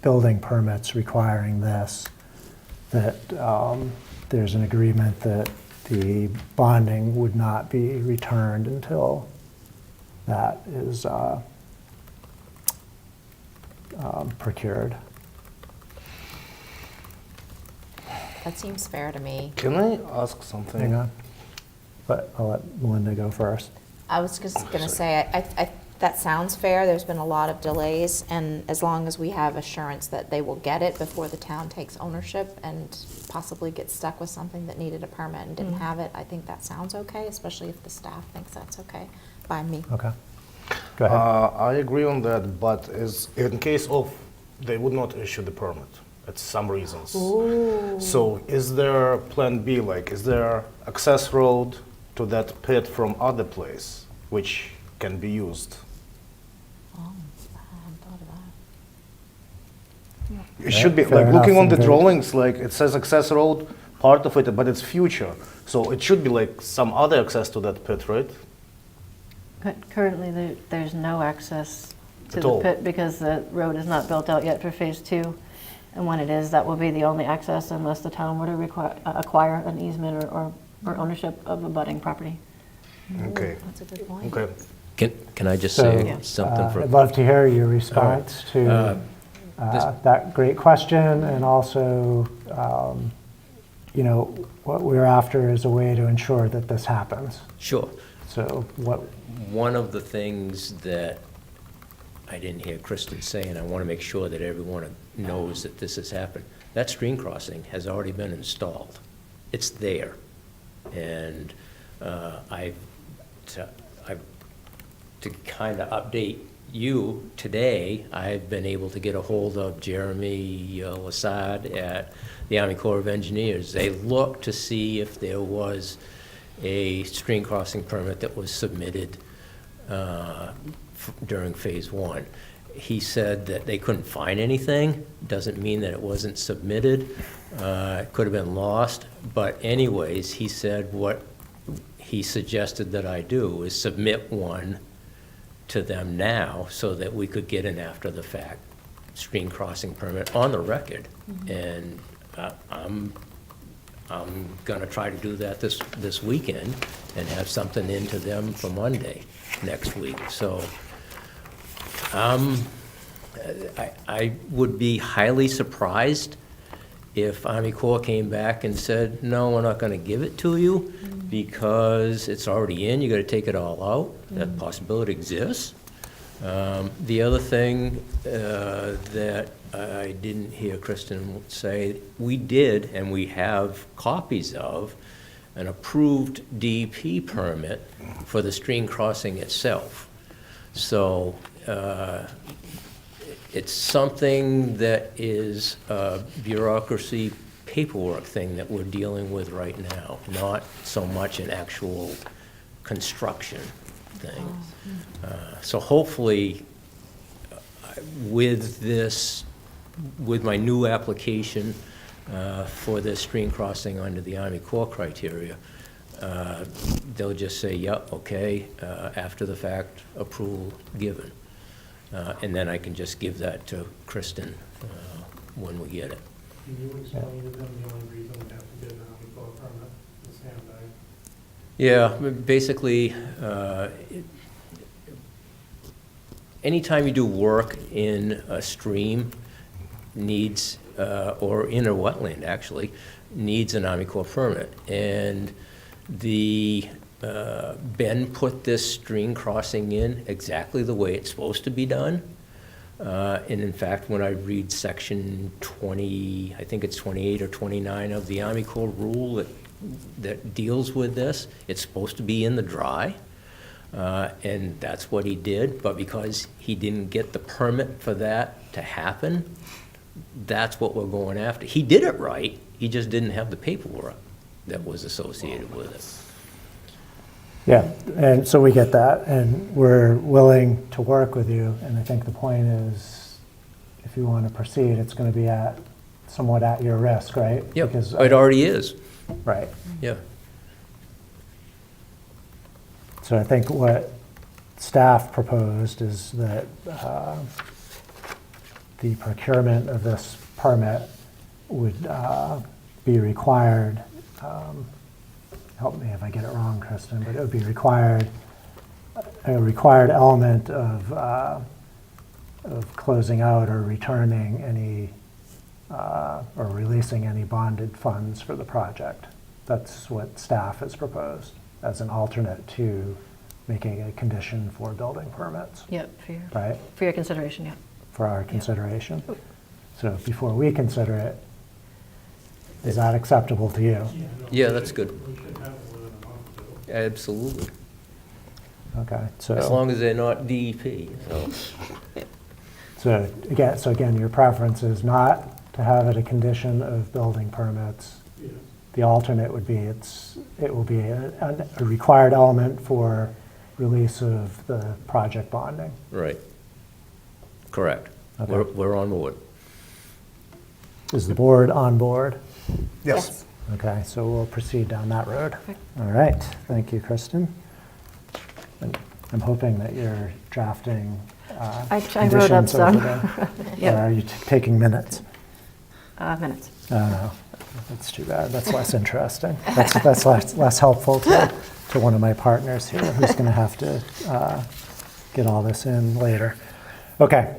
building permits requiring this, that there's an agreement that the bonding would not be returned until that is procured. That seems fair to me. Can I ask something? Hang on. but I'll let Melinda go first. I was just going to say, that sounds fair. There's been a lot of delays, and as long as we have assurance that they will get it before the town takes ownership and possibly gets stuck with something that needed a permit and didn't have it, I think that sounds okay, especially if the staff thinks that's okay by me. Okay. Go ahead. I agree on that, but in case of they would not issue the permit at some reasons. So is there plan B, like is there access road to that pit from other place which can be used? Oh, I hadn't thought of that. It should be, Fair like looking enough, on the and drawings, like it says access road, part of it, but it's future. So it should be like some other access to that pit, right? Currently, there's no access to At the all. pit because the road is not built out yet for Phase 2. And when it is, that will be the only access unless the town were to acquire an easement or ownership of a budding property. Okay, That's a good point. okay. Can I just So, say something I'd for, love to hear your response to that great question, and also, you know, what we're after is a way to ensure that this happens. sure. So what, One of the things that I didn't hear Kristen say, and I want to make sure that everyone knows that this has happened, that stream crossing has already been installed. It's there. And to kind of update you, today, I've been able to get a hold of Jeremy Lassard at the Army Corps of Engineers. They looked to see if there was a stream crossing permit that was submitted during Phase 1. He said that they couldn't find anything. Doesn't mean that it wasn't submitted. It could have been lost. But anyways, he said what he suggested that I do is submit one to them now so that we could get an after-the-fact stream crossing permit on the record. And I'm gonna try to do that this weekend and have something into them for Monday next week. So I would be highly surprised if Army Corps came back and said, no, we're not gonna give it to you because it's already in, you gotta take it all out. That possibility exists. The other thing that I didn't hear Kristen say, we did, and we have copies of, an approved DEP permit for the stream crossing itself. So it's something that is a bureaucracy paperwork thing that we're dealing with right now, not so much an actual construction thing. So hopefully, with this, with my new application for this stream crossing under the Army Corps criteria, they'll just say, yep, okay, after the fact, approval given. And then I can just give that to Kristen when we get it. Can you explain to them the only reason we have to get an Army Corps permit to stand by? Yeah, basically, anytime you do work in a stream needs, or in a wetland actually, needs an Army Corps permit. And Ben put this stream crossing in exactly the way it's supposed to be done. And in fact, when I read section 20, I think it's 28 or 29 of the Army Corps rule that deals with this, it's supposed to be in the dry. And that's what he did, but because he didn't get the permit for that to happen, that's what we're going after. He did it right, he just didn't have the paperwork that was associated with it. yeah, and so we get that, and we're willing to work with you, and I think the point is, if you want to proceed, it's going to be somewhat at your risk, right? Yep, Because, it already is, right. yeah. So I think what staff proposed is that the procurement of this permit would be required, help me if I get it wrong, Kristen, but it would be required, a required element of closing out or returning any, or releasing any bonded funds for the project. That's what staff has proposed. as an alternate to making a condition for building permits, Yep, right? for your consideration, yeah. For our consideration. So before we consider it, is that acceptable to you? Yeah, that's good. We should have it within a month or two. Absolutely. Okay, As so, long as they're not DEP, so. so again, your preference is not to have it a condition of building permits. Yes. The alternate would be, it will be a required element for release of the project bonding. Right. Correct. Okay. We're on board. Is the board on board? Yes. Okay, so we'll proceed down that road. Perfect. All right, thank you, Kristen. And I'm hoping that you're drafting I wrote up conditions over some. there. Yep. Or are you taking minutes? Minutes. Oh, no, that's too bad. That's less interesting. That's less helpful to one of my partners here who's going to have to get all this in later. Okay.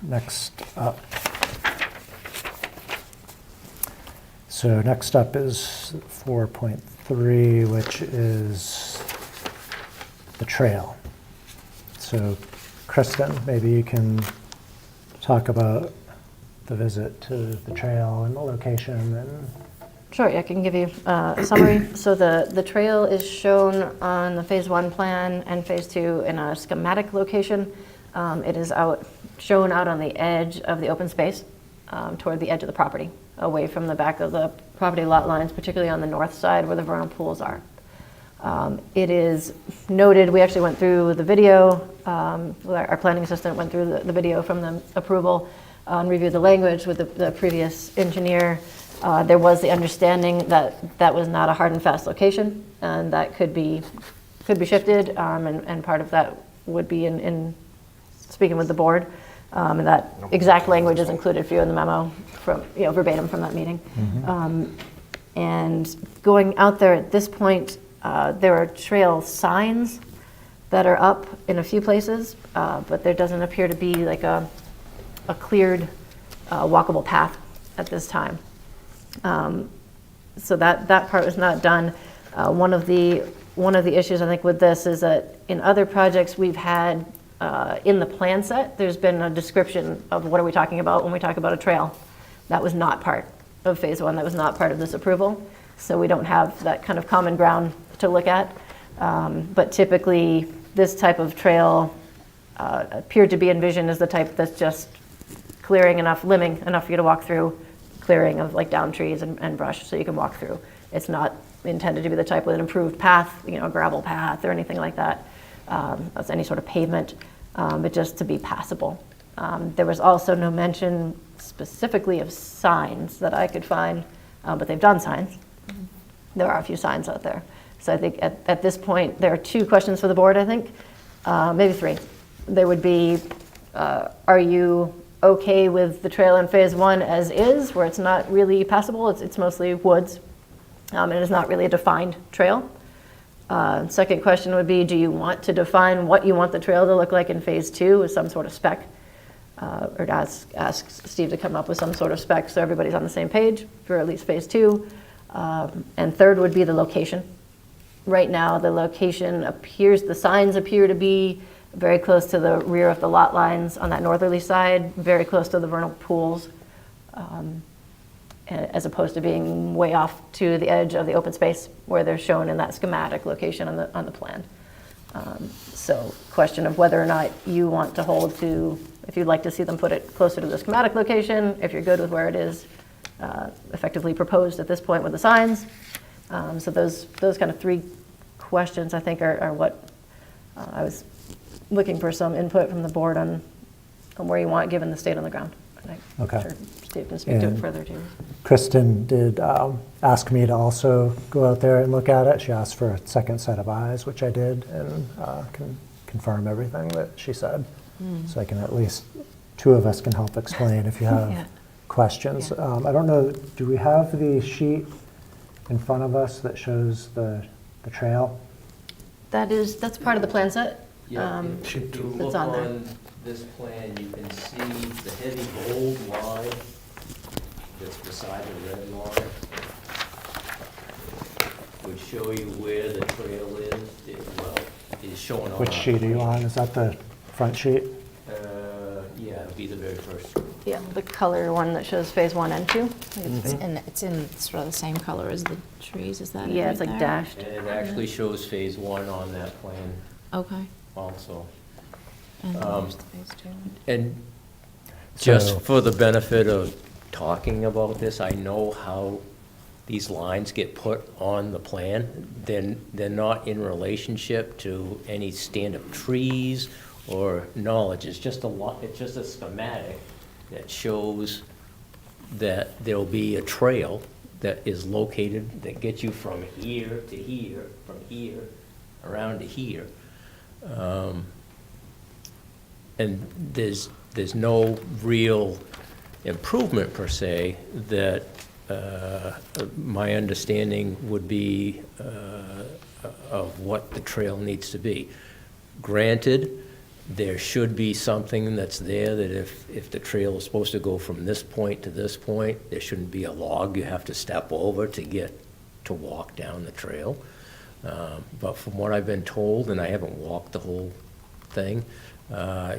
Next up. So next up is 4.3, which is the trail. So Kristen, maybe you can talk about the visit to the trail and the location and Sure, I can give you a summary. So the trail is shown on the Phase 1 plan and Phase 2 in a schematic location. It is shown out on the edge of the open space, toward the edge of the property, away from the back of the property lot lines, particularly on the north side where the vernal pools are. It is noted, we actually went through the video, our planning assistant went through the video from the approval and reviewed the language with the previous engineer. There was the understanding that that was not a hard and fast location, and that could be shifted, and part of that would be in speaking with the board, and that exact language is included for you in the memo from, verbatim from that meeting. And going out there at this point, there are trail signs that are up in a few places, but there doesn't appear to be like a cleared walkable path at this time. So that part was not done. One of the issues I think with this is that in other projects we've had in the plan set, there's been a description of what are we talking about when we talk about a trail. That was not part of Phase 1. That was not part of this approval. So we don't have that kind of common ground to look at. But typically, this type of trail appeared to be envisioned as the type that's just clearing enough, limbing enough for you to walk through, clearing of like down trees and brush so you can walk through. It's not intended to be the type with an improved path, a gravel path or anything like that, as any sort of pavement, but just to be passable. There was also no mention specifically of signs that I could find, but they've done signs. There are a few signs out there. So I think at this point, there are two questions for the board, I think, maybe three. There would be, are you okay with the trail in Phase 1 as is, where it's not really passable, it's mostly woods, and it's not really a defined trail? Second question would be, do you want to define what you want the trail to look like in Phase 2 with some sort of spec? Or to ask Steve to come up with some sort of spec so everybody's on the same page for at least Phase 2. And third would be the location. Right now, the location the signs appear to be very close to the rear of the lot lines on that northerly side, very close to the vernal pools, as opposed to being way off to the edge of the open space where they're shown in that schematic location on the plan. So question of whether or not you want to hold to, if you'd like to see them put it closer to the schematic location, if you're good with where it is effectively proposed at this point with the signs. So those kind of three questions I think are what I was looking for some input from the board on where you want, given the state on the ground. And Okay. I'm sure Steve can speak to it And further too. Kristen did ask me to also go out there and look at it. She asked for a second set of eyes, which I did, and can confirm everything that she said. So I can at least, two of us can help explain if you have Yeah. questions. Yeah. I don't know, do we have the sheet in front of us that shows the trail? That's part of the plan set. Yeah, if you It's look on there. on this plan, you can see the heavy gold line that's beside the red line would show you where the trail is, is shown on. Which our sheet are you plan. on? Is that the front sheet? Yeah, it'd be the very first. Yeah, the color one that shows phase 1 and 2. And it's in sort of the same color as the trees, is that it Yeah, it's right like there? dashed. And it actually shows phase 1 on that plan Okay. also. And there's the phase 2. And just So- for the benefit of talking about this, I know how these lines get put on the plan. They're not in relationship to any stand of trees or knowledge. It's just it's just a schematic that shows that there'll be a trail that is located, that gets you from here to here, from here around to here. And there's no real improvement per se that my understanding would be of what the trail needs to be. Granted, there should be something that's there that if the trail is supposed to go from this point to this point, there shouldn't be a log you have to step over to walk down the trail. But from what I've been told, and I haven't walked the whole thing,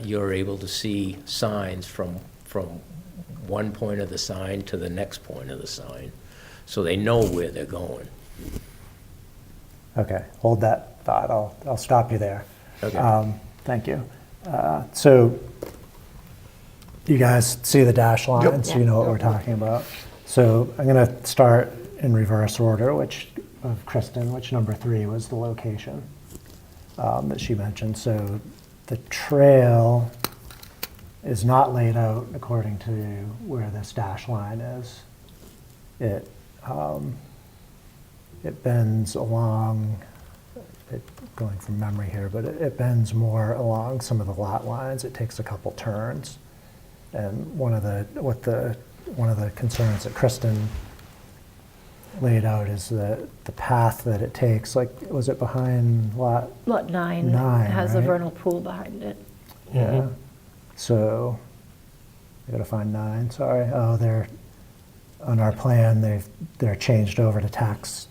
you're able to see signs from one point of the sign to the next point of the sign. So they know where they're going. Okay, hold that thought. I'll stop you there. Okay. Thank you. So you guys see the dash lines, you know what we're talking about. So I'm going to start in reverse order, which number 3 was the location that she mentioned. So the trail is not laid out according to where this dash line is. It bends along, going from memory here, but it bends more along some of the lot lines. It takes a couple turns. And one of the concerns that Kristen laid out is the path that it takes. Like, was it behind lot? Lot 9 9, has a right? vernal pool behind it. Yeah. So I gotta find 9. Sorry. Oh, they're on our plan. They're changed over to tax.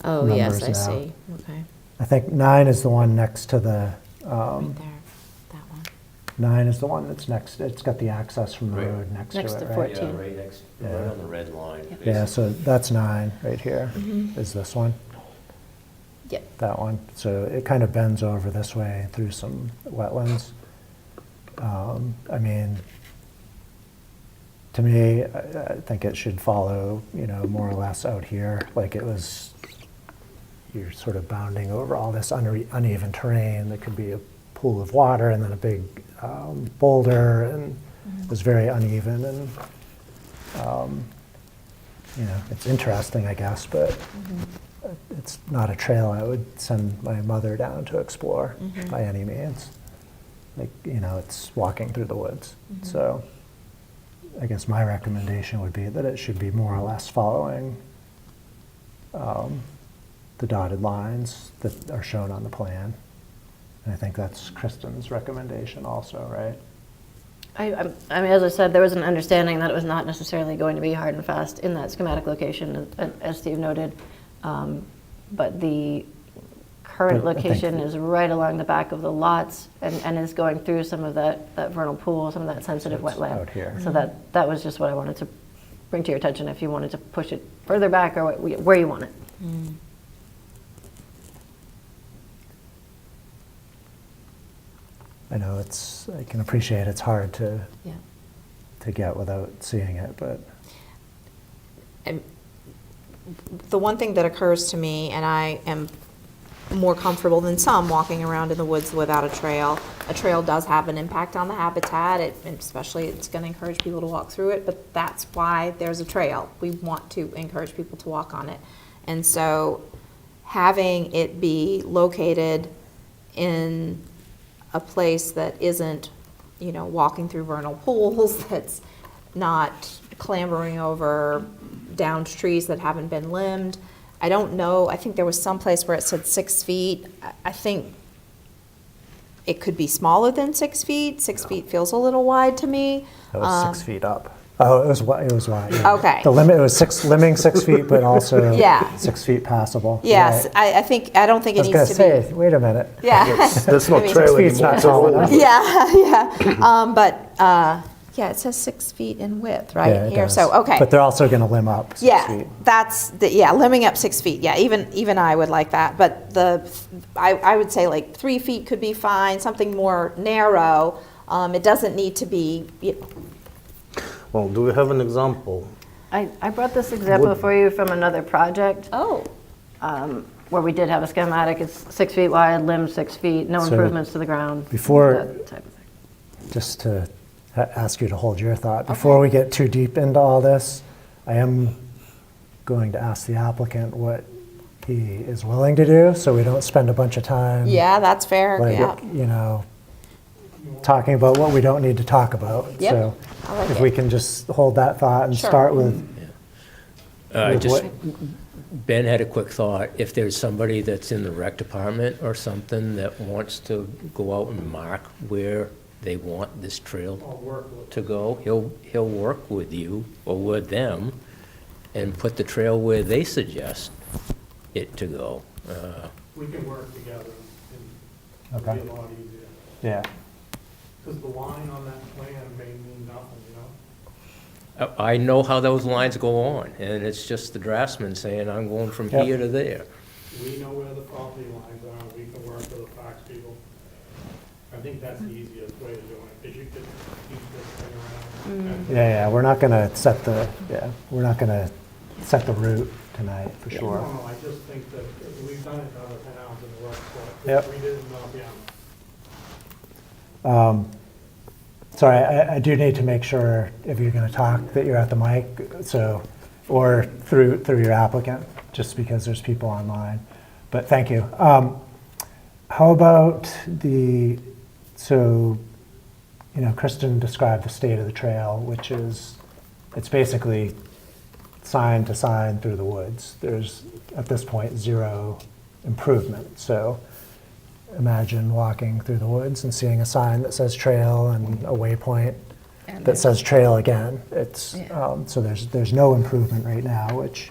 Oh, yes, numbers I now. see. Okay, I think 9 is the one next to the. right there, that one. 9 is the one that's next. It's got the access from the Right. road next Next to to it, right? 14. Yeah, right next, Yeah. right on the red line. Yeah. So that's 9 right here. Is this one? Yep. That one. So it kind of bends over this way through some wetlands. I mean, to me, I think it should follow, more or less out here, like it was. You're sort of bounding over all this uneven terrain. There could be a pool of water and then a big boulder, and it was very uneven. And it's interesting, I guess, but it's not a trail I would send my mother down to explore by any means. Like, it's walking through the woods. So I guess my recommendation would be that it should be more or less following the dotted lines that are shown on the plan. And I think that's Kristen's recommendation also, right? I mean, as I said, there was an understanding that it was not necessarily going to be hard and fast in that schematic location, as Steve noted. But the current But I think location is right along the back of the lots and is going through some of that vernal pool, some of that sensitive So it's wetland. out here. So that was just what I wanted to bring to your attention, if you wanted to push it further back or where you want it. I know I can appreciate it's hard to Yeah. get without seeing it, but And the one thing that occurs to me, and I am more comfortable than some walking around in the woods without a trail does have an impact on the habitat, and especially it's going to encourage people to walk through it, but that's why there's a trail. We want to encourage people to walk on it. And so having it be located in a place that isn't, walking through vernal pools, that's not clambering over downed trees that haven't been limbed. I don't know, I think there was some place where it said 6 feet. I think it could be smaller than 6 feet. 6 feet feels a little wide to me. that was 6 feet up. Oh, it was wide. Yeah. Okay. The limit, it was limbing 6 feet, but also Yeah. 6 feet passable. Yes, Right. I don't think I it was needs to gonna be. say, wait a minute. Yeah. That's not I mean- trail 6 feet's anymore. not tall enough. Yeah. But, yeah, it says 6 feet in width, Yeah, right it here, does. so, okay. But they're also gonna limb up 6 Yeah, feet. that's, limbing up 6 feet, yeah, even I would like that, but I would say like 3 feet could be fine, something more narrow. It doesn't need to be, Well, do we have an example? I brought this example for you from another project, oh, where we did have a schematic. It's 6 feet wide, limb 6 feet, no So improvements to the ground. before- that type of thing. Just to ask you to hold your thought, before we get too deep into all this, I am going to ask the applicant what he is willing to do, so we don't spend a bunch of time. yeah, that's fair, Like, yeah. you know, talking about what we don't need to talk about. Yep, So I like if it. we can just hold that thought and Sure. start with with Just, what- Ben had a quick thought. If there's somebody that's in the rec department or something that wants to go out and mark where they want this trail I'll work with to go, he'll work with you or with them and put the trail where they suggest it to go. We can work together and it'll Okay. be a lot easier. Yeah. Because the line on that plan may mean nothing, you know? I know how those lines go on, and it's just the draftsman saying, I'm going from Yep. here to there. We know where the property lines are, and we can work with the Fox people. I think that's the easiest way of doing it, because you could keep this thing around. and- Yeah, we're not gonna set the route tonight, for sure. No, I just think that we've done it in other towns and it works, Yep. but we didn't know, yeah. Sorry, I do need to make sure if you're gonna talk that you're at the mic, so, or through your applicant, just because there's people online. But thank you. How about so, Kristen described the state of the trail, which is, it's basically sign to sign through the woods. There's, at this point, zero improvement. So imagine walking through the woods and seeing a sign that says trail and a waypoint that says trail again. It's, so there's no improvement right now, which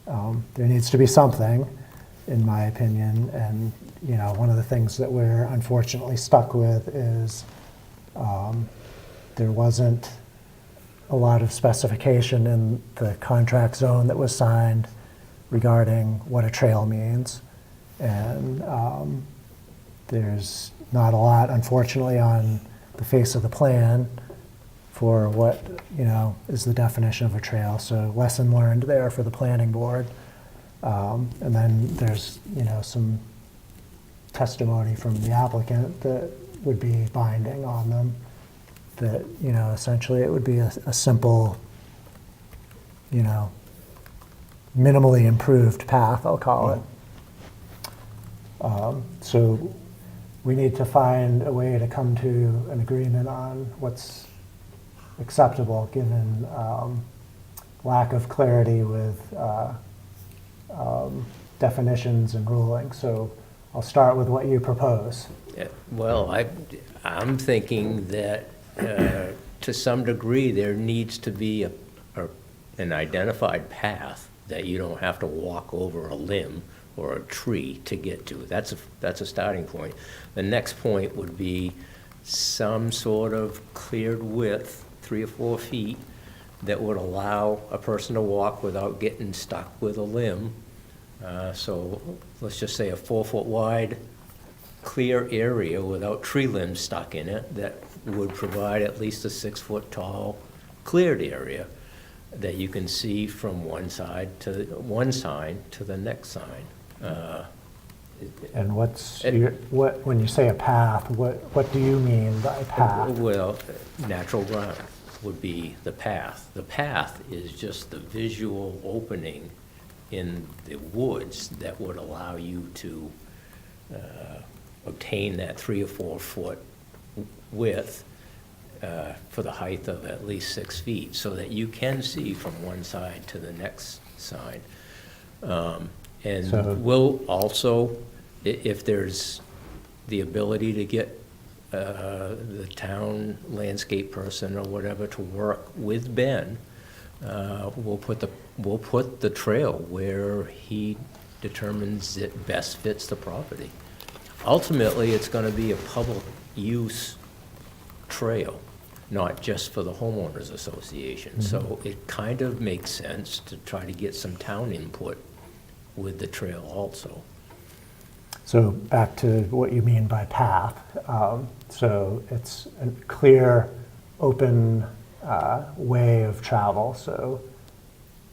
there needs to be something, in my opinion. And, one of the things that we're unfortunately stuck with is there wasn't a lot of specification in the contract zone that was signed regarding what a trail means. And there's not a lot, unfortunately, on the face of the plan for what, is the definition of a trail. So lesson learned there for the planning board. And then there's, some testimony from the applicant that would be binding on them. That, essentially it would be a simple, minimally improved path, I'll call it. So we need to find a way to come to an agreement on what's acceptable, given lack of clarity with definitions and ruling. So I'll start with what you propose. Yeah, well, I'm thinking that to some degree, there needs to be an identified path that you don't have to walk over a limb or a tree to get to. That's a starting point. The next point would be some sort of cleared width, 3 or 4 feet, that would allow a person to walk without getting stuck with a limb. So let's just say a 4-foot wide clear area without tree limbs stuck in it that would provide at least a 6-foot tall cleared area that you can see from one sign to the next sign. And when you say a path, what do you mean by path? Well, natural ground would be the path. The path is just the visual opening in the woods that would allow you to obtain that 3 or 4 foot width for the height of at least 6 feet, so that you can see from one side to the next side. And So- we'll also, if there's the ability to get the town landscape person or whatever to work with Ben. We'll put the trail where he determines it best fits the property. Ultimately, it's gonna be a public use trail, not just for the homeowners association. So it kind of makes sense to try to get some town input with the trail also. So back to what you mean by path. So it's a clear, open way of travel. So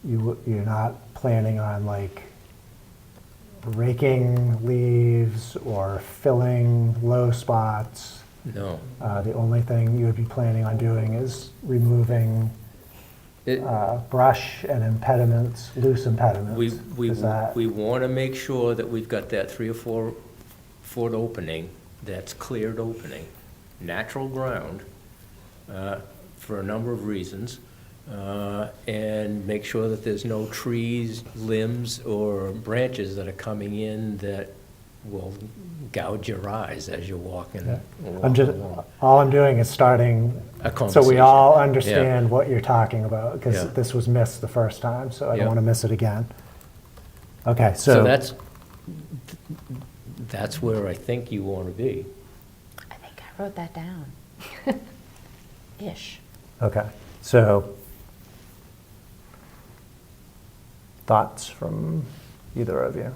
you're not planning on like raking leaves or filling low spots. No. The only thing you would be planning on doing is removing It- brush and impediments, loose impediments. We Is that- want to make sure that we've got that 3 or 4 foot opening, that's cleared opening, natural ground, for a number of reasons, and make sure that there's no trees, limbs, or branches that are coming in that will gouge your eyes as you're walking. Yeah. walking along. All I'm doing is starting, A so we conversation. all Yeah. understand what you're talking about, because Yeah. this was missed the first time, so I Yeah. don't want to miss it again. Okay, So that's where I think you want to be. I think I wrote that down. Ish. Okay, so thoughts from either of you?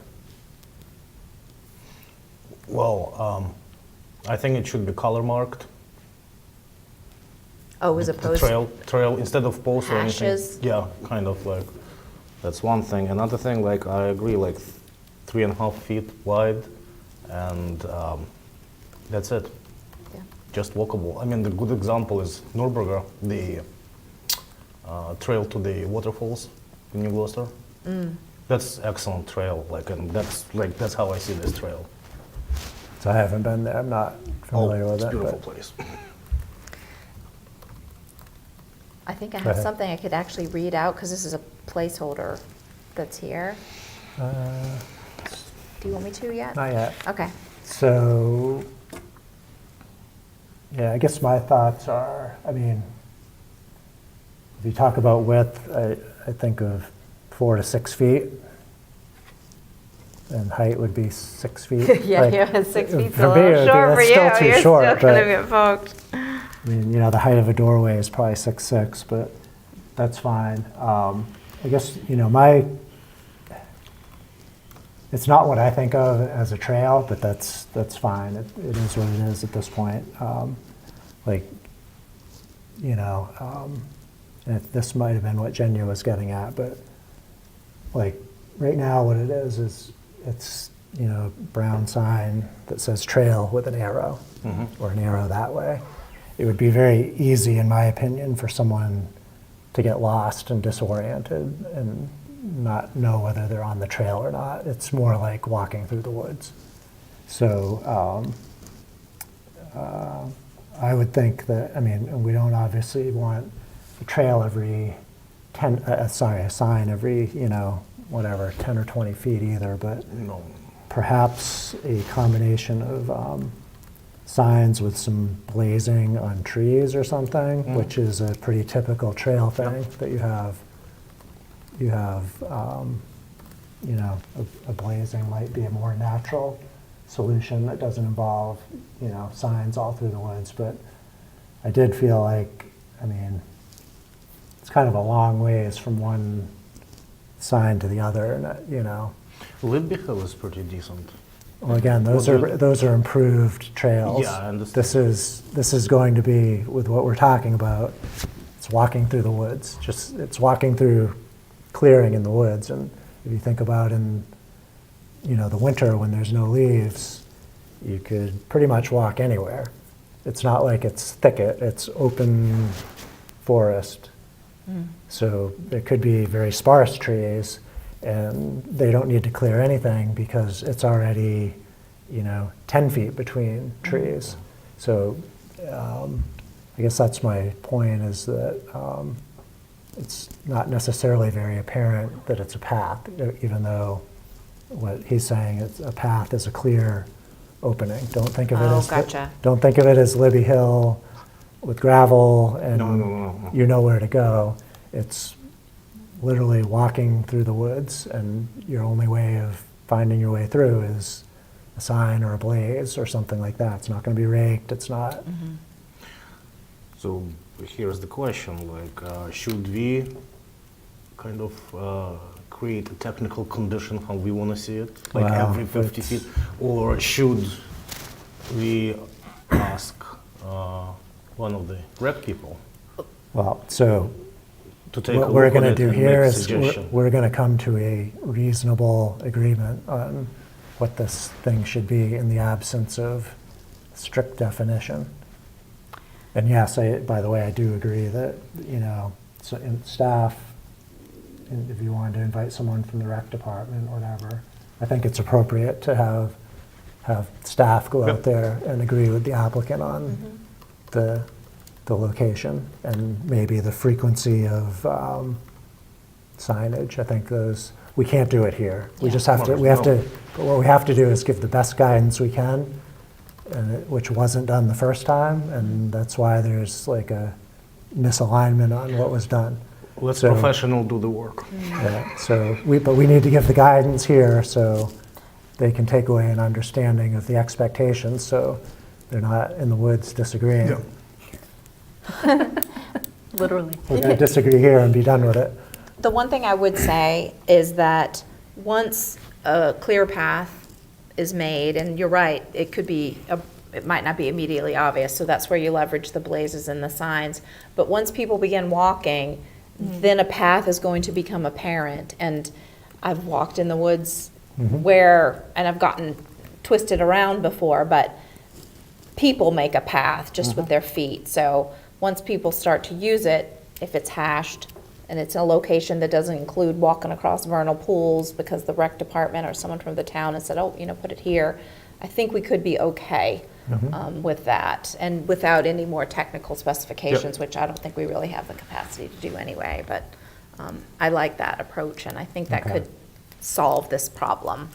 Well, I think it should be color marked. Oh, as The opposed. trail instead of posts or anything. Hashes? Yeah, kind of like, that's one thing. Another thing, like, I agree, like 3.5 feet wide, and that's it. Yeah. Just walkable. I mean, the good example is Nürburgring, the trail to the waterfalls in New Gloucester. That's excellent trail, like, and that's how I see this trail. So I haven't been there, I'm not familiar with It's a it. beautiful but- place. I think I Go have ahead. something I could actually read out, because this is a placeholder that's here. Do you want me to yet? Not yet. Okay. So, yeah, I guess my thoughts are, I mean, if you talk about width, I think of 4 to 6 feet. And height would be 6 feet. Like, 6 for feet's me, that's still too short, but- get poked. I mean, the height of a doorway is probably 6'6", but that's fine. I guess, it's not what I think of as a trail, but that's fine. It is what it is at this point. And this might have been what Jenya was getting at, but like right now what it is it's, brown sign that says trail with an arrow or an arrow that way. It would be very easy, in my opinion, for someone to get lost and disoriented and not know whether they're on the trail or not. It's more like walking through the woods. So I would think that, we don't obviously want a trail every a sign every, 10 or 20 feet either, but No. perhaps a combination of signs with some blazing on trees or something, which is a pretty typical trail thing that you have. You have, a blazing might be a more natural solution that doesn't involve, signs all through the woods. But I did feel like, it's kind of a long ways from one sign to the other, and Libby Hill is pretty decent. Well, again, Was it- those are improved trails. Yeah, I understand. This is going to be, with what we're talking about, it's walking through the woods. It's walking through clearing in the woods. And if you think about in, the winter when there's no leaves, you could pretty much walk anywhere. It's not like it's thicket, it's open forest. So there could be very sparse trees, and they don't need to clear anything because it's already, 10 feet between trees. So I guess that's my point, is that it's not necessarily very apparent that it's a path, even though what he's saying is a path is a clear, opening. Don't think of it Oh, as, gotcha. don't think of it as Libby Hill with gravel and No. you know where to go. It's literally walking through the woods, and your only way of finding your way through is a sign or a blaze or something like that. It's not going to be raked. It's not. So here's the question, like, should we kind of create a technical condition how we want to see it, like Well, every 50 it's- feet, or should we ask one of the rec people Well, so to take a what look we're at going to it do and here make a is suggestion? we're going to come to a reasonable agreement on what this thing should be in the absence of strict definition. And yes, by the way, I do agree that, so in staff, and if you wanted to invite someone from the rec department or whatever, I think it's appropriate to have staff go out there and agree with the applicant on the location and maybe the frequency of signage. I think we can't do it here. We just have to, what we have to do is give the best guidance we can, which wasn't done the first time, and that's why there's like a misalignment on what was done. Let So- professional do the work. Yeah, but we need to give the guidance here so they can take away an understanding of the expectations, so they're not in the woods disagreeing. Yeah. Literally. We're going to disagree here and be done with it. The one thing I would say is that once a clear path is made, and you're right, it might not be immediately obvious, so that's where you leverage the blazes and the signs. But once people begin walking, then a path is going to become apparent. And I've walked in the woods and I've gotten twisted around before, but people make a path just with their feet. So once people start to use it, if it's hashed and it's in a location that doesn't include walking across vernal pools because the rec department or someone from the town has said, oh, put it here, I think we could be okay with that, and without any more technical specifications, which I don't think we really have the capacity to do anyway. But I like that approach, and I think that Okay. could solve this problem.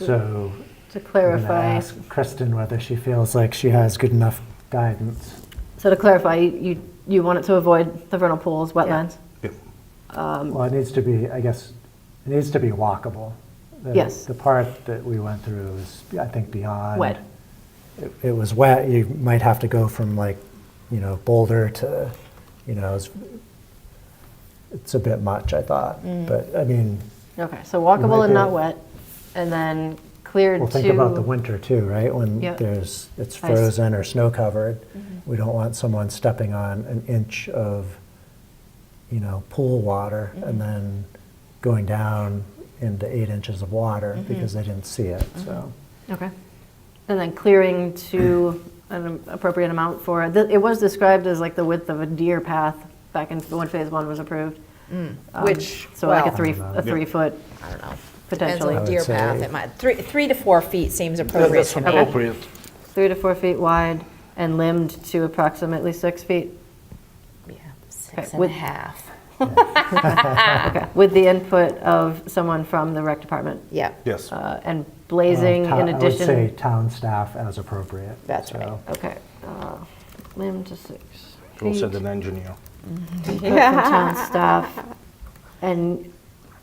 So To I'm going to clarify, ask Kristen whether she feels like she has good enough guidance. so to clarify, you want it to avoid the vernal pools, wetlands? Yeah. Well, it needs to be, I guess, it needs to be walkable. Yes. The part that we went through is, I think, beyond. Wet. It was wet. You might have to go from Boulder to, it's a bit much, I thought. But I mean, Okay, so walkable might and be- not wet, and then cleared to. well, think about the winter too, right? When Yep. it's Ice. frozen or snow covered. We don't want someone stepping on an inch of, pool water and then going down into 8 inches of water because they didn't see it, so. Okay. And then clearing to an appropriate amount for, it was described as like the width of a deer path back in when phase one was approved. Which, So like a well, three, Yeah. a 3 foot I don't know. potentially. Depends on the deer I would path. say- It might, 3 to 4 feet seems appropriate That's to me. appropriate. 3 to 4 feet wide and limbed to approximately 6 feet. Yeah, Okay, 6 and a with- half. Okay, with the input of someone from the rec department. Yeah, Yes. And blazing Well, in I would say addition. town staff as appropriate. That's so. right. Okay, limb to 6 We'll feet. send an engineer. Input from town staff. And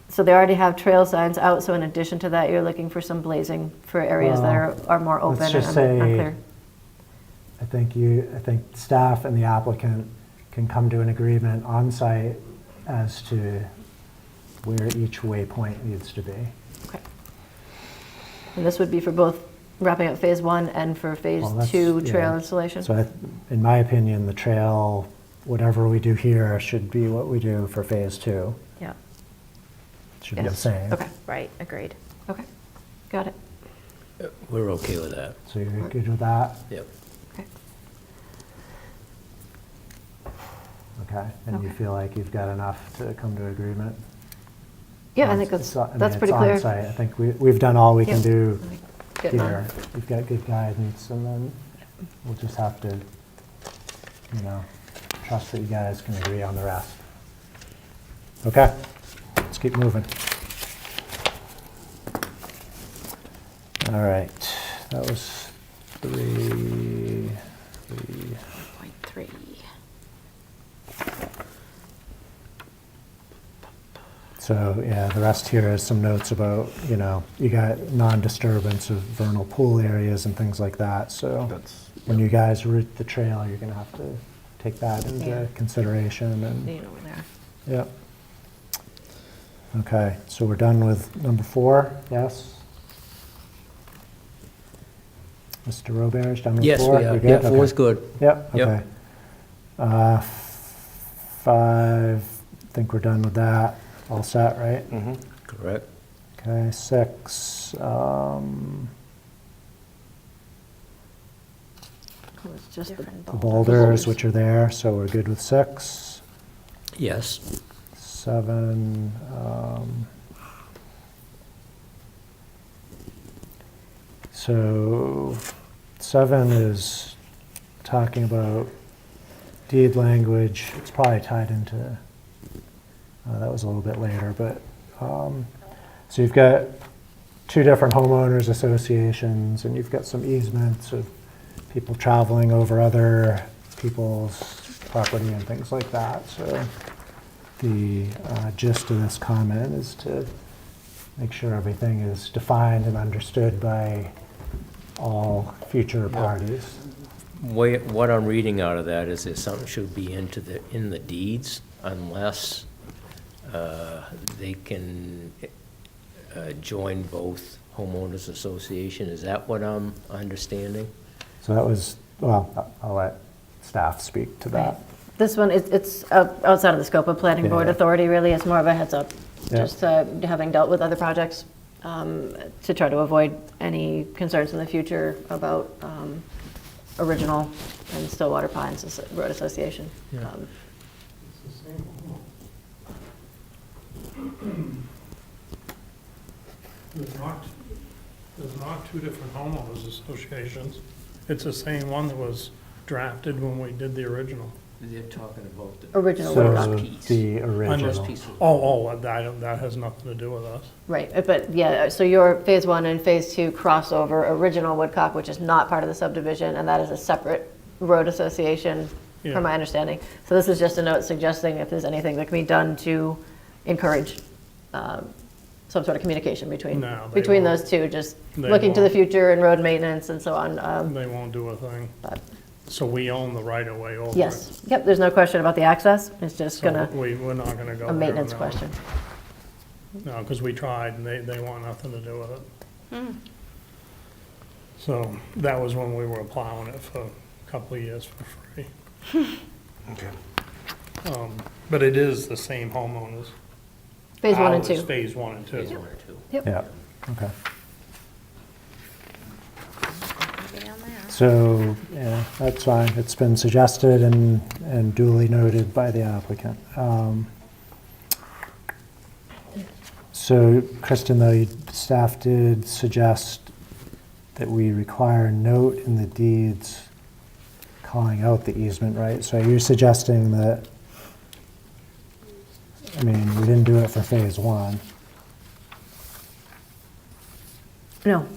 so they already have trail signs out, so in addition to that, you're looking for some blazing for areas that are more open let's and just say- unclear. I think staff and the applicant can come to an agreement on site as to where each waypoint needs to be. Okay. And this would be for both wrapping up phase one and for phase Well, that's- 2 yeah. trail installation? So in my opinion, the trail, whatever we do here should be what we do for phase 2. Yeah, Should be the Yes. same. okay, right, agreed. okay, got it. We're okay with that. So you're good with that? Yep. Okay. Okay. And you Okay. feel like you've got enough to come to agreement? Yeah, I It's- think it's- I mean, that's pretty it's clear. on-site. I think we've done all we can Yep. do Getting on. here. We've got good guidance, and then we'll just have to, trust that you guys can agree on the rest. Okay, let's keep moving. All right, that was 3. 3.3. So, yeah, the rest here is some notes about, you got non-disturbance of vernal pool areas and things like that. So That's, when you guys route the trail, you're going to have to take that into Yeah. consideration. And You know where they are. yep. Okay, so we're done with number 4, yes? Mr. Roberge, done with 4? Yes, we are. We Yeah, good? 4 is Okay. good. Yep, Yep. okay. 5, I think we're done with that. All set, right? Correct. Okay, 6, It's just the Different the boulders. boulders, which are there, so we're good with 6. Yes. 7, so 7 is talking about deed language. It's probably tied into, that was a little bit later, but, so you've got 2 different homeowners associations, and you've got some easements of people traveling over other people's property and things like that. So the gist of this comment is to make sure everything is defined and understood by all future parties. What I'm reading out of that is that something should be in the deeds unless they can join both homeowners association. Is that what I'm understanding? So that was, well, I'll let staff speak to that. This one, it's outside of the scope of planning board Yeah. authority, really. It's more of a heads up. Yeah. Just having dealt with other projects, to try to avoid any concerns in the future about Original and Stillwater Pines Road Association. Yeah. It's the same home. There's not 2 different homeowners associations. It's the same one that was drafted when we did the original. They're talking about the Original So Woodcock. the original. That has nothing to do with us. Right, but yeah, so your Phase 1 and Phase 2 cross over Original Woodcock, which is not part of the subdivision, and that is a separate road association, Yeah. from my understanding. So this is just a note suggesting if there's anything that can be done to encourage some sort of communication between No, they between won't. those two, just They looking to the won't. future and road maintenance and so on. They won't do a thing. But So we own the right of way over it. yes, yep, there's no question about the access. It's just So gonna, we're not gonna go there. a maintenance no. question. No, because we tried and they want nothing to do with it. So that was when we were plowing it for a couple of years for free. okay. But it is the same homeowners. Phase 1 and Ours, 2. Phase 1 and 2. Phase 1 or 2. Yeah, okay. Maybe on there. So, yeah, that's fine. It's been suggested and duly noted by the applicant. So, Kristen, though, staff did suggest that we require a note in the deeds calling out the easement, right? So you're suggesting that, I mean, we didn't do it for Phase 1, No,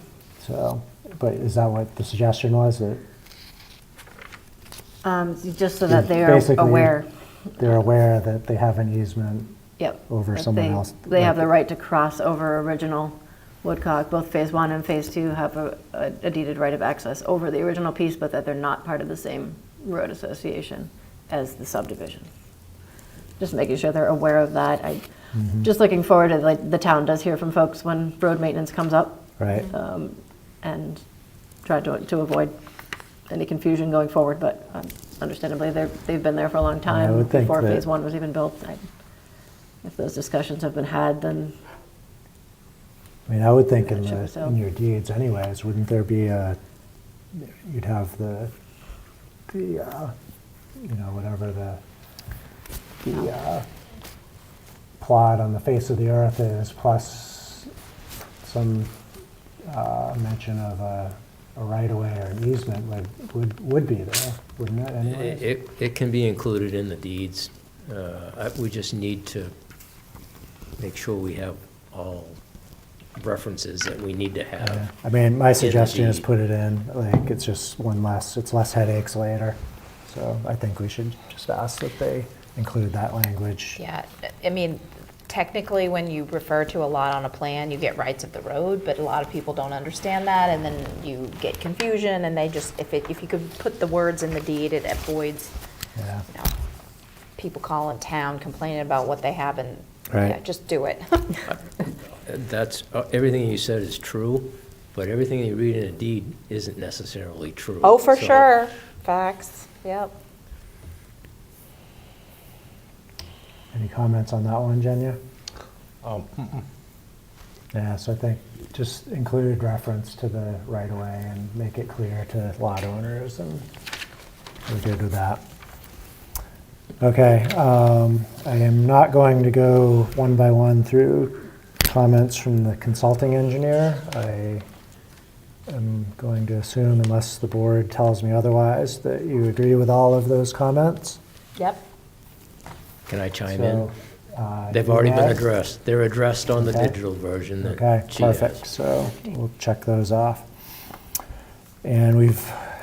so, but is that what the suggestion was, that just so that they are Basically, aware. they're aware that they have an easement Yep. over that someone they- else? They have like- the right to cross over Original Woodcock. Both Phase 1 and Phase 2 have a deeded right of access over the original piece, but that they're not part of the same road association as the subdivision. Just making sure they're aware of that. Just looking forward to, like, the town does hear from folks when road maintenance comes up, Right, and try to avoid any confusion going forward, but understandably, they've been there for a long time, would think before that- Phase 1 was even built. If those discussions have been had, then I mean, I would think in That should be so. in your deeds anyways, wouldn't there be you'd have the, whatever the plot on the face of the earth is, plus some mention of a right-of-way or an easement would be there, wouldn't it anyways? It can be included in the deeds. We just need to make sure we have all references that we need to have. I mean, my suggestion is deed. put it in, like, it's just it's less headaches later. So I think we should just ask that they include that language. Yeah, I mean, technically, when you refer to a lot on a plan, you get rights of the road, but a lot of people don't understand that, and then you get confusion, and they just, if you could put the words in the deed, it avoids, Yeah. you know, people calling town complaining about what they have, and, Right. yeah, just do it. That's, everything you said is true, but everything you read in a deed isn't necessarily true. Oh, for So- sure, facts, yep. Any comments on that one, Jenya? Mm-mm. Yeah, so I think just include reference to the right-of-way and make it clear to lot owners, and we're good with that. Okay, I am not going to go one by one through comments from the consulting engineer. I am going to assume, unless the board tells me otherwise, that you agree with all of those comments. Yep. Can I chime So, in? They've already been yeah. addressed. They're addressed on the Okay. digital version that Okay, she has. perfect, so we'll check those off. And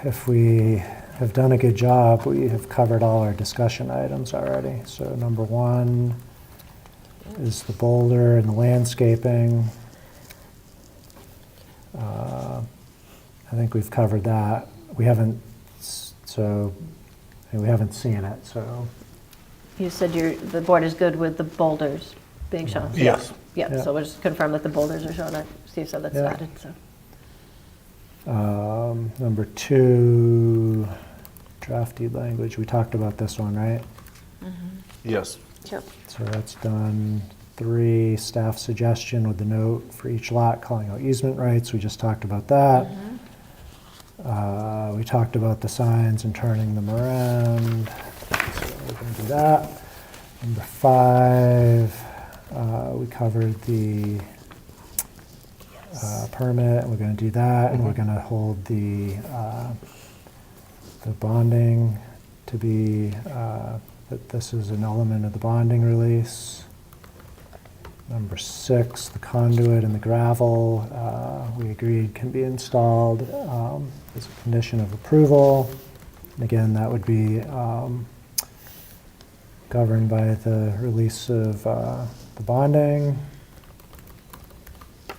if we have done a good job, we have covered all our discussion items already. So number 1 is the boulder and the landscaping. I think we've covered that. We haven't seen it, so, You said the board is good with the boulders being shown? Yes. Yeah, Yeah. so we'll just confirm that the boulders are shown. Steve said that's Yeah. added, so. number 2, drafty language, we talked about this one, right? Yes. Yep. So that's done. 3, staff suggestion with the note for each lot calling out easement rights, we just talked about that. We talked about the signs and turning them around, so we're gonna do that. Number 5, we covered the permit, and we're gonna do that, and we're gonna hold the bonding to be, that this is an element of the bonding release. Number 6, the conduit and the gravel, we agreed can be installed as a condition of approval. And again, that would be governed by the release of the bonding.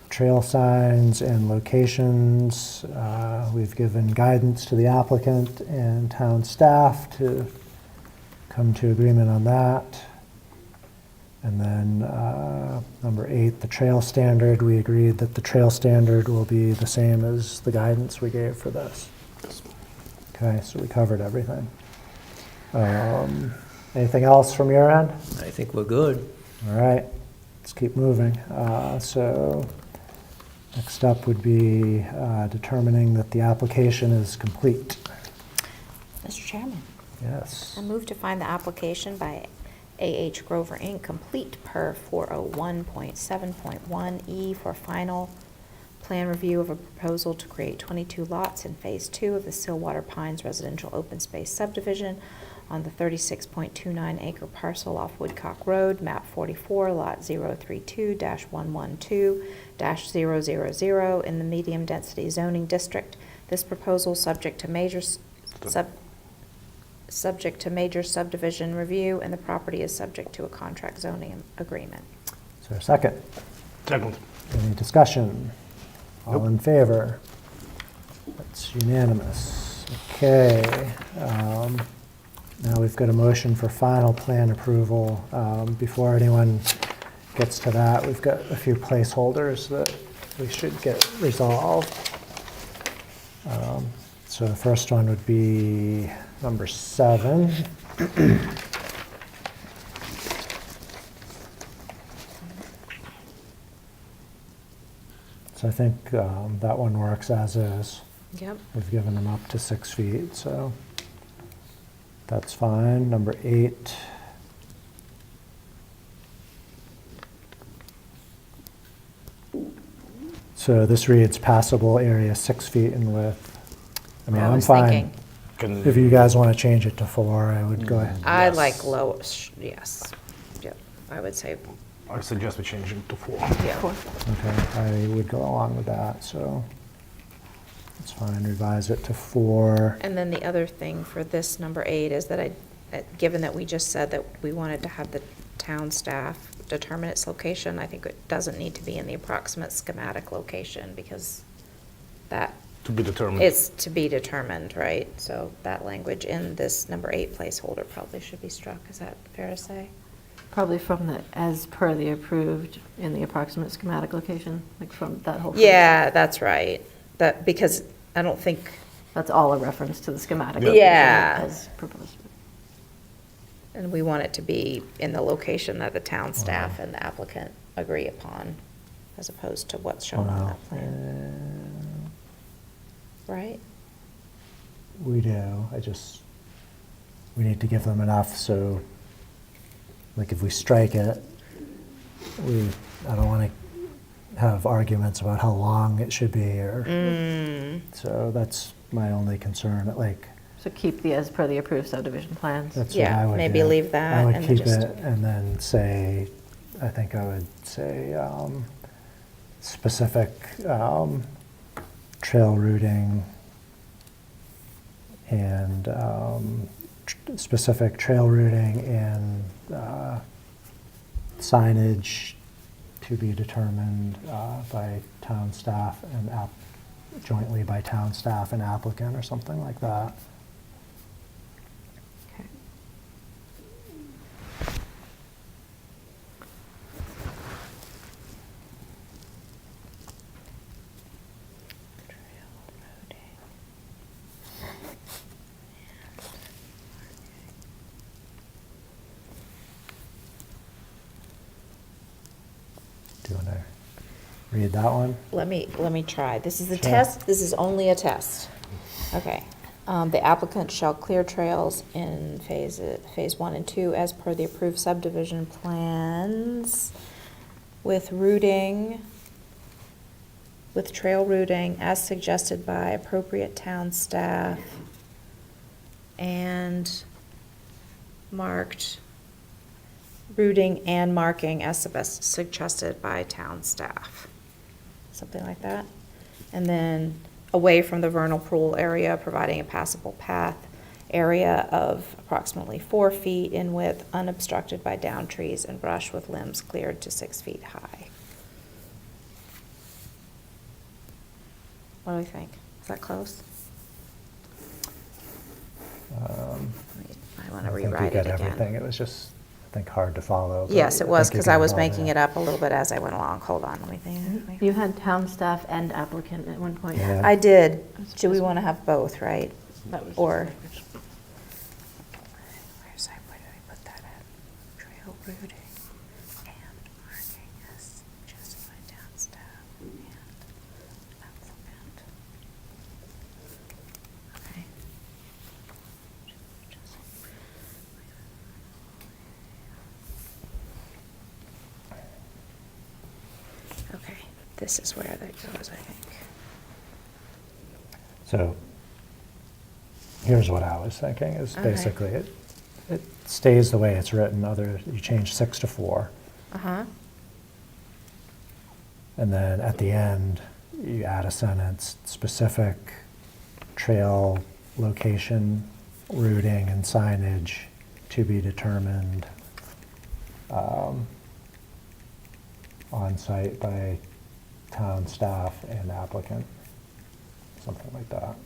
Trail signs and locations, we've given guidance to the applicant and town staff to come to agreement on that. And then number 8, the trail standard, we agreed that the trail standard will be the same as the guidance we gave for this. Okay, so we covered everything. Anything else from your end? I think we're good. All right, let's keep moving. So next up would be determining that the application is complete. Mr. Chairman, Yes. I move to find the application by A.H. Grover, Inc. complete per 401.7.1E for final plan review of a proposal to create 22 lots in Phase 2 of the Stillwater Pines Residential Open Space Subdivision on the 36.29 acre parcel off Woodcock Road, map 44, lot 032-112-000 in the medium density zoning district. This proposal subject to major subdivision review, and the property is subject to a contract zoning agreement. Is there a second? Second. Any discussion? All in favor? That's unanimous. Okay. Now we've got a motion for final plan approval. Before anyone gets to that, we've got a few placeholders that we should get resolved. So the first one would be number 7. So I think that one works as is. Yep. We've given them up to 6 feet, so that's fine. Number 8. So this reads passable area 6 feet in width. I mean, I I'm was fine. thinking, Can, If you guys want to change it to 4, I would go ahead. I Yes. like low, yes. Yep, I would say I suggest we change it to 4. Yeah. Okay, I would go along with that, so it's fine, revise it to 4. And then the other thing for this number 8 is that given that we just said that we wanted to have the town staff determine its location, I think it doesn't need to be in the approximate schematic location, because that To be determined. is to be determined, right? So that language in this number 8 placeholder probably should be struck. Is that fair to say? Probably from the, as per the approved in the approximate schematic location, like from that whole. Yeah, that's right. That, because I don't think, That's all a reference to the schematic. Yeah. location Yeah. As proposed. and we want it to be in the location that the town staff and the applicant agree upon, as opposed to what's shown on that plan, right? We do, we need to give them enough, so, like, if we strike it, I don't want to have arguments about how long it should be, or, so that's my only concern, like, So keep the as per the approved subdivision plans. that's what Yeah, I would maybe do. leave that I would and keep just- it, and then say, I think I would say, specific, trail routing and, specific trail routing and, signage to be determined, by town staff and jointly by town staff and applicant, or something like that. Okay. Do you want to read that one? Let me try. This is a Sure. test, this is only a test. Okay. The applicant shall clear trails in phase 1 and 2 as per the approved subdivision plans with trail routing as suggested by appropriate town staff and marked routing and marking as suggested by town staff. Something like that. And then away from the vernal pool area, providing a passable path area of approximately 4 feet in width, unobstructed by down trees and brush with limbs cleared to 6 feet high. What do we think? Is that close? I want to I think rewrite you it got again. everything. It was just, I think, hard to follow. but Yes, it was, think you because I got was all making that. it up a little bit as I went along. Hold on, let me think. You had town staff and applicant at one point. Yeah. I did. Do we want to have both, right? That was- Or, where did I put that at? Trail routing and marking as suggested by town staff and applicant. Okay. Okay, this is where that goes, I think. So here's what I was thinking, is Okay. basically it stays the way it's written, you change 6 to 4. Uh-huh. And then at the end, you add a sentence, specific trail location, routing, and signage to be determined on site by town staff and applicant, something like that.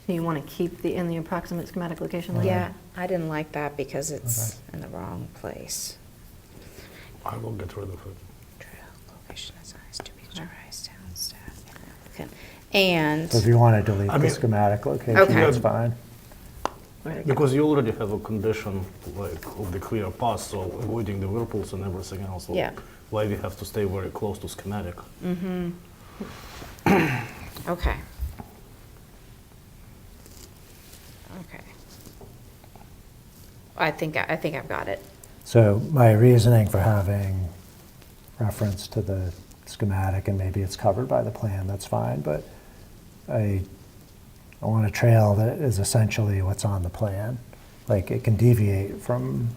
So you want to keep the, in the approximate schematic location? language? Yeah, I didn't like that because it's in the wrong place. I will get rid of it. Trail location and size to be determined, town staff and applicant. And, So if you want to delete I the mean- schematic location, Okay. that's fine. Right. Because you already have a condition like of the clear path, so avoiding the whirlpools and everything else. So Yeah. why we have to stay very close to schematic? okay. Okay. I think I've got it. So my reasoning for having reference to the schematic, and maybe it's covered by the plan, that's fine, but I want a trail that is essentially what's on the plan. Like, it can deviate from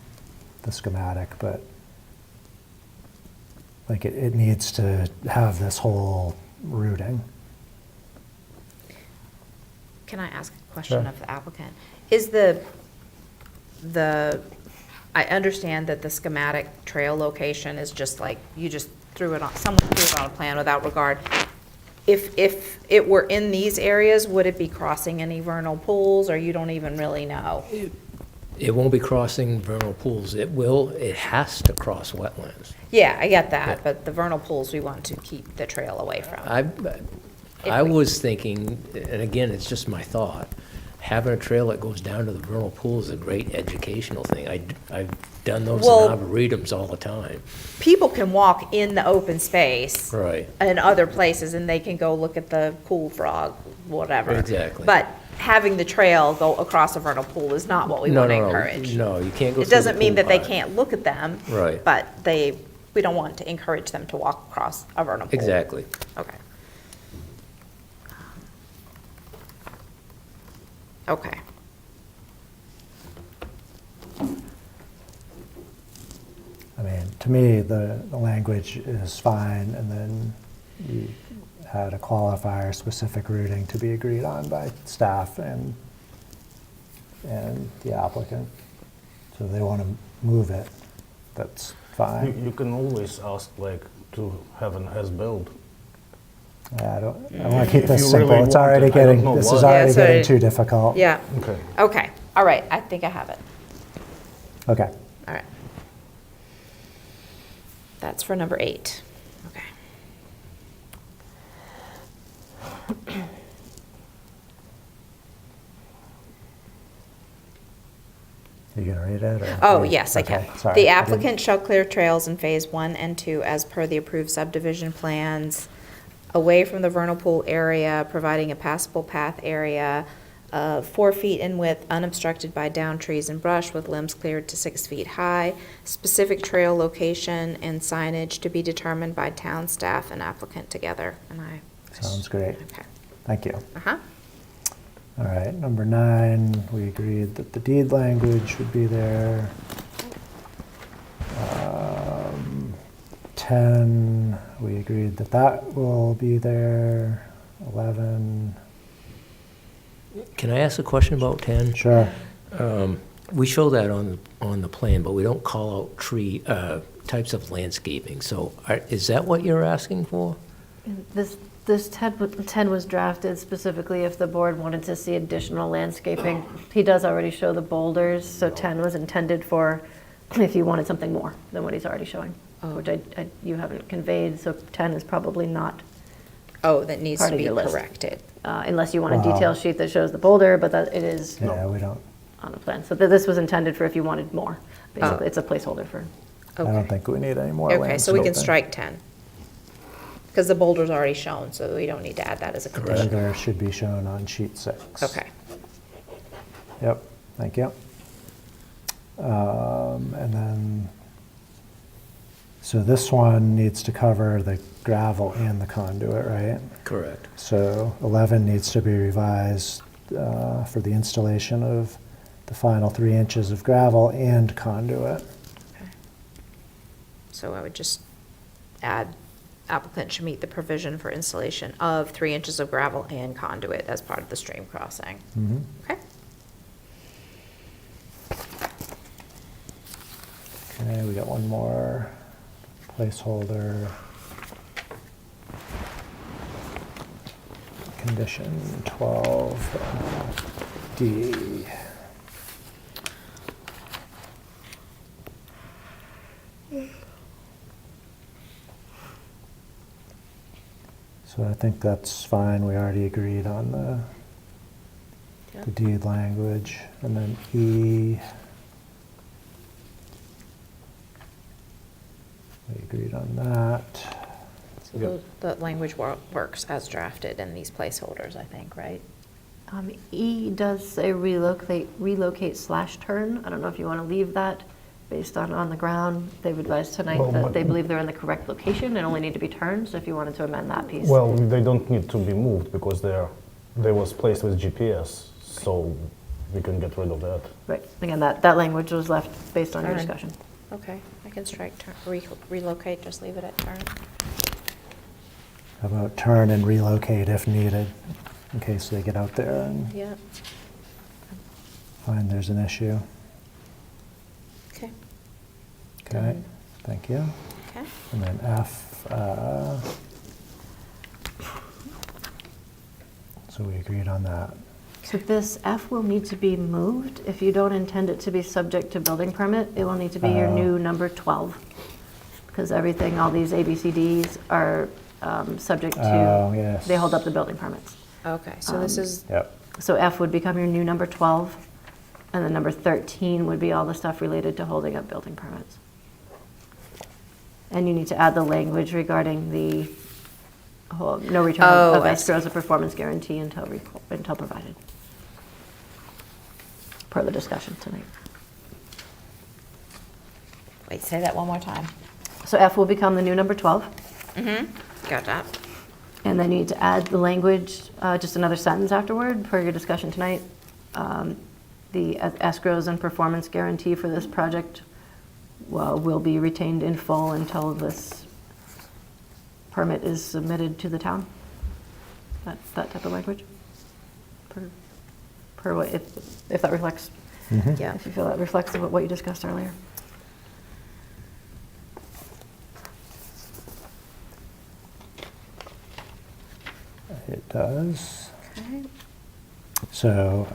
the schematic, but like it needs to have this whole routing. Can I ask a question Sure. of the applicant? Is I understand that the schematic trail location is just like, you just threw it on, someone threw it on a plan without regard. If it were in these areas, would it be crossing any vernal pools, or you don't even really know? It won't be crossing vernal pools. It has to cross wetlands. Yeah, I get that, Yeah. but the vernal pools we want to keep the trail away from. I we- was thinking, and again, it's just my thought, having a trail that goes down to the vernal pool is a great educational thing. I've done those in Well- arboretums all the time. People can walk in the open space. Right. In other places, and they can go look at the pool frog, whatever. Exactly. But having the trail go across a vernal pool is not what we No, want to no, no. encourage. No, you can't go It through the doesn't mean pool that they part. can't look at them. Right. But we don't want to encourage them to walk across a vernal pool. Exactly. Okay. Okay. I mean, to me, the language is fine, and then you had a qualifier, specific routing to be agreed on by staff and the applicant. So they want to move it, that's fine. You can always ask like to have an as-built. Yeah, I want to keep If this you simple. really It's want already it, I don't getting, know this why. is Yeah, already so getting it- too difficult. Yeah. Okay. Okay. All right. I think I have it. Okay. All right. That's for number 8. Okay. You gonna read it? Or Oh, yes, I can. Okay, sorry. The I didn't- applicant shall clear trails in Phase 1 and 2 as per the approved subdivision plans, away from the vernal pool area, providing a passable path area of 4 feet in width, unobstructed by down trees and brush, with limbs cleared to 6 feet high. Specific trail location and signage to be determined by town staff and applicant together. And Sounds great. Okay. Thank you. Uh-huh. All right, number 9, we agreed that the deed language would be there. 10, we agreed that that will be there. 11, Can I ask a question about 10? sure. We show that on the plan, but we don't call out tree, types of landscaping. So is that what you're asking for? This 10 was drafted specifically if the board wanted to see additional landscaping. He does already show the boulders, so 10 was intended for if you wanted something more than what he's already showing, which you haven't conveyed, so 10 is probably not, Oh, that needs Part to of be your list. corrected. unless you want a Wow. detail sheet that shows the boulder, but that it is Yeah, we don't, on the plan. So this was intended for if you wanted more. Basically, it's a placeholder for. I don't Okay. think we need any more Okay, so we can landscaping. strike 10. Because the boulder's already shown, so we don't need to add that as a condition. Boulder should be shown on sheet 6. Okay. Yep, thank you. And then, so this one needs to cover the gravel and the conduit, right? Correct. So 11 needs to be revised for the installation of the final 3 inches of gravel and conduit. Okay. So I would just add applicant should meet the provision for installation of 3 inches of gravel and conduit as part of the stream crossing. Mhm. Okay. Okay, we got one more placeholder. Condition 12D. So I think that's fine. We already agreed on the deed language. And then E. We agreed on that. So the language works as drafted in these placeholders, I think, right? E does say relocate/turn. I don't know if you want to leave that based on the ground. They've advised tonight Well, that but- they believe they're in the correct location and only need to be turned, so if you wanted to amend that piece. Well, they don't need to be moved because they was placed with GPS, so we can get rid of that. Right, again, that language was left based on your Turn. discussion. Okay, I can strike relocate, just leave it at turn. How about turn and relocate if needed, in case they get out there and Yeah, find there's an issue? okay, Okay, thank you. okay. And then F, so we agreed on that. So this F will need to be moved. If you don't intend it to be subject to building permit, it will need to be your new number 12. Because everything, all these ABCDs are subject Oh, to, yes. they hold up the building permits. Okay, so this is, Yep. So F would become your new number 12, and then number 13 would be all the stuff related to holding up building permits. And you need to add the language regarding the no return Oh, of I escrow as a performance guarantee until provided, per the discussion tonight. wait, say that one more time. So F will become the new number 12, Got that. and then you need to add the language, just another sentence afterward, per your discussion tonight. The escrows and performance guarantee for this project will be retained in full until this permit is submitted to the town. That type of language? Per what, if that reflects, Yeah. if you feel that reflects what you discussed earlier. It does. Okay. So,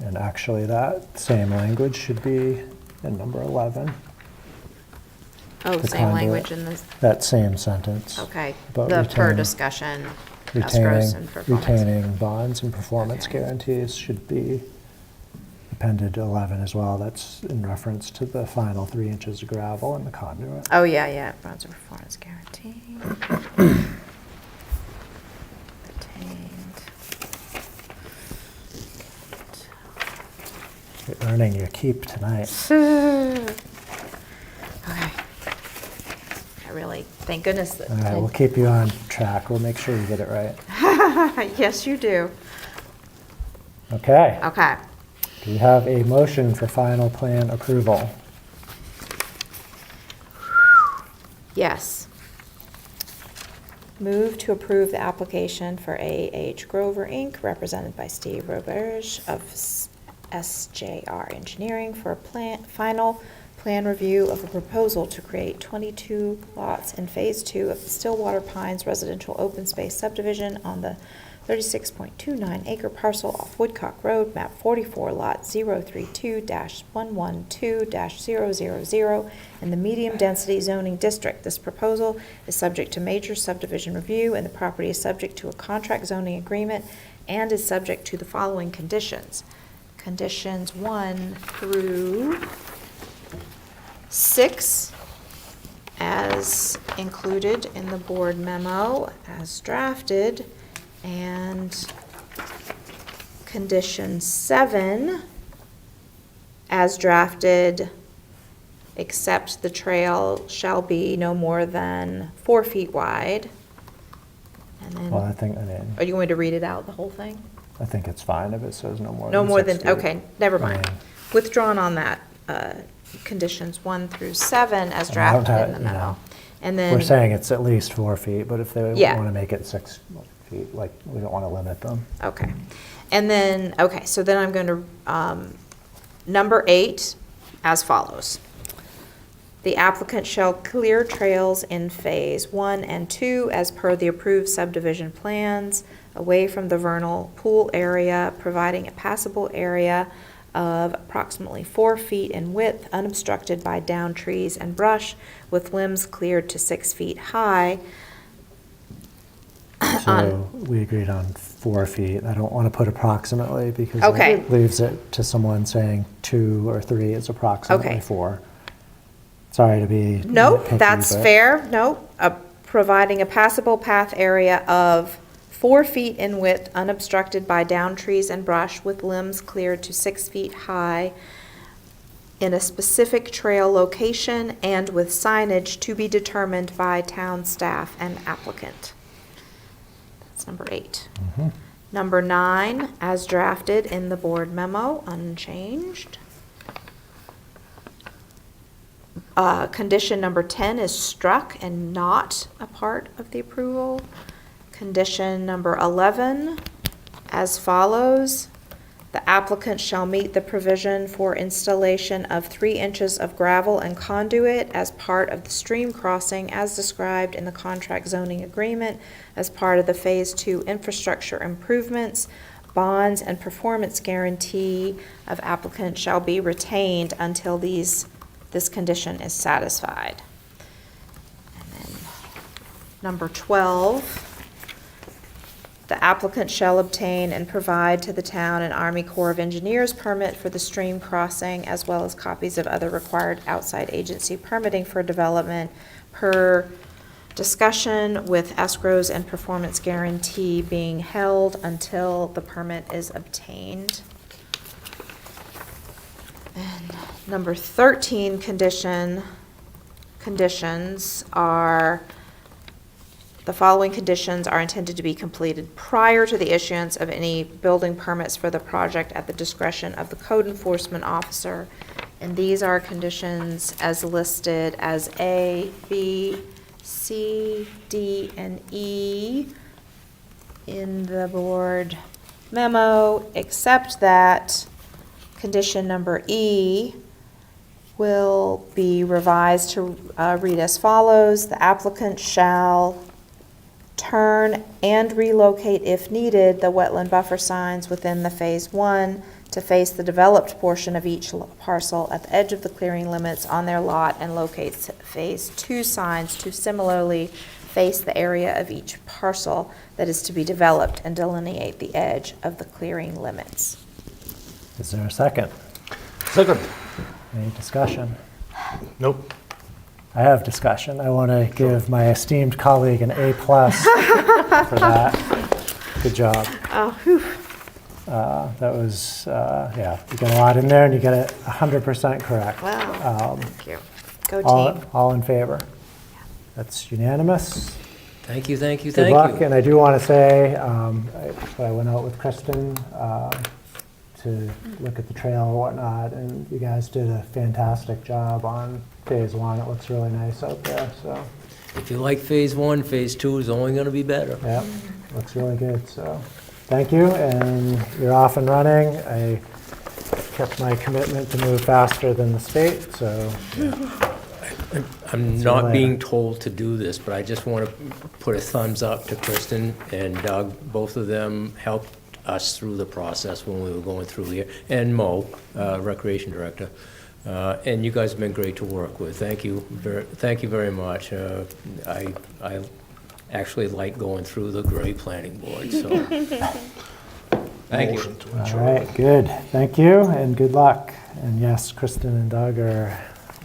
and actually that same language should be in number 11. Oh, The same conduit. language in this, That same sentence. okay. About The per retaining- discussion, escrows and performance. Retaining bonds and performance Okay. guarantees should be appended to 11 as well. That's in reference to the final 3 inches of gravel in the conduit. Oh, yeah, bonds and performance guarantee. Retained. You're earning your keep tonight. Okay. I really, thank goodness that. All right, we'll keep you on track. We'll make sure you get it right. Yes, you do. Okay. Okay. Do you have a motion for final plan approval? Yes. Move to approve the application for A.H. Grover, Inc., represented by Steve Roberge of SJR Engineering for a final plan review of a proposal to create 22 lots in Phase 2 of the Stillwater Pines Residential Open Space Subdivision on the 36.29 acre parcel off Woodcock Road, map 44, lot 032-112-000 in the medium-density zoning district. This proposal is subject to major subdivision review, and the property is subject to a contract zoning agreement and is subject to the following conditions. Conditions 1 through 6, as included in the board memo, as drafted, and condition 7, as drafted, except the trail shall be no more than 4 feet wide. And Well, I then, mean, are you going to read it out, the whole thing? I think it's fine if it says no more No than more 6 than, feet. okay, never mind. I mean, Withdrawn on that, conditions 1 through 7 as I don't drafted in have- the you memo. know, And then. We're saying it's at least 4 feet, but if they Yeah. want to make it 6 feet, like, we don't want to limit them. Okay. And then, okay, so then I'm going to, number 8, as follows. The applicant shall clear trails in Phase 1 and 2 as per the approved subdivision plans, away from the vernal pool area, providing a passable area of approximately 4 feet in width, unobstructed by down trees and brush, with limbs cleared to 6 feet high. So we agreed on 4 feet. I don't want to put approximately because Okay. it leaves it to someone saying 2 or 3 is approximately Okay. 4. Sorry to be Nope, nitpicky, that's but- fair, nope. Providing a passable path area of 4 feet in width, unobstructed by down trees and brush, with limbs cleared to 6 feet high, in a specific trail location and with signage to be determined by town staff and applicant. That's number 8. Mhm. Number 9, as drafted in the board memo, unchanged. Condition number 10 is struck and not a part of the approval. Condition number 11, as follows. The applicant shall meet the provision for installation of 3 inches of gravel and conduit as part of the stream crossing as described in the contract zoning agreement as part of the Phase 2 infrastructure improvements. Bonds and performance guarantee of applicant shall be retained until this condition is satisfied. And then number 12. The applicant shall obtain and provide to the town an Army Corps of Engineers permit for the stream crossing, as well as copies of other required outside agency permitting for development per discussion, with escrows and performance guarantee being held until the permit is obtained. And number 13 conditions are, the following conditions are intended to be completed prior to the issuance of any building permits for the project at the discretion of the code enforcement officer. And these are conditions as listed as A, B, C, D, and E in the board memo, except that condition number E will be revised to read as follows. The applicant shall turn and relocate, if needed, the wetland buffer signs within the Phase 1 to face the developed portion of each parcel at the edge of the clearing limits on their lot, and locate Phase 2 signs to similarly face the area of each parcel that is to be developed and delineate the edge of the clearing limits. Is there a second? Second. Any discussion? Nope. I have discussion. I want to give my esteemed colleague an A+ for that. Good job. Oh, whew. That was, yeah, you get a lot in there and you get it 100% correct. Wow, thank you. Go team. All in favor? That's unanimous. Thank you, thank you, Good thank luck, you. and I do want to say, I went out with Kristen to look at the trail and whatnot, and you guys did a fantastic job on Phase 1. It looks really nice out there, so, If you like Phase 1, Phase 2 is only going to be better. yeah, looks really good, so, thank you, and you're off and running. I kept my commitment to move faster than the state, so, I'm That's not right. being told to do this, but I just want to put a thumbs up to Kristen and Doug. Both of them helped us through the process when we were going through here, and Mo, Recreation Director. And you guys have been great to work with. Thank you very much. I actually like going through the Gray Planning Board, so. Thank you. Motion to all adjourn. right, good. Thank you, and good luck. And yes, Kristen and Doug are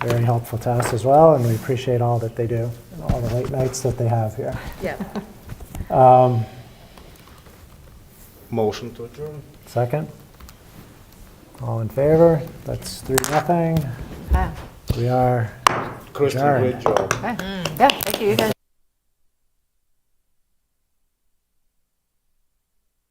very helpful to us as well, and we appreciate all that they do, and all the late nights that they have here. Yeah. Motion to adjourn. Second? All in favor? That's 3-0. Yeah, We are Kristen, adjourned. great job. okay. Yeah, thank you, you guys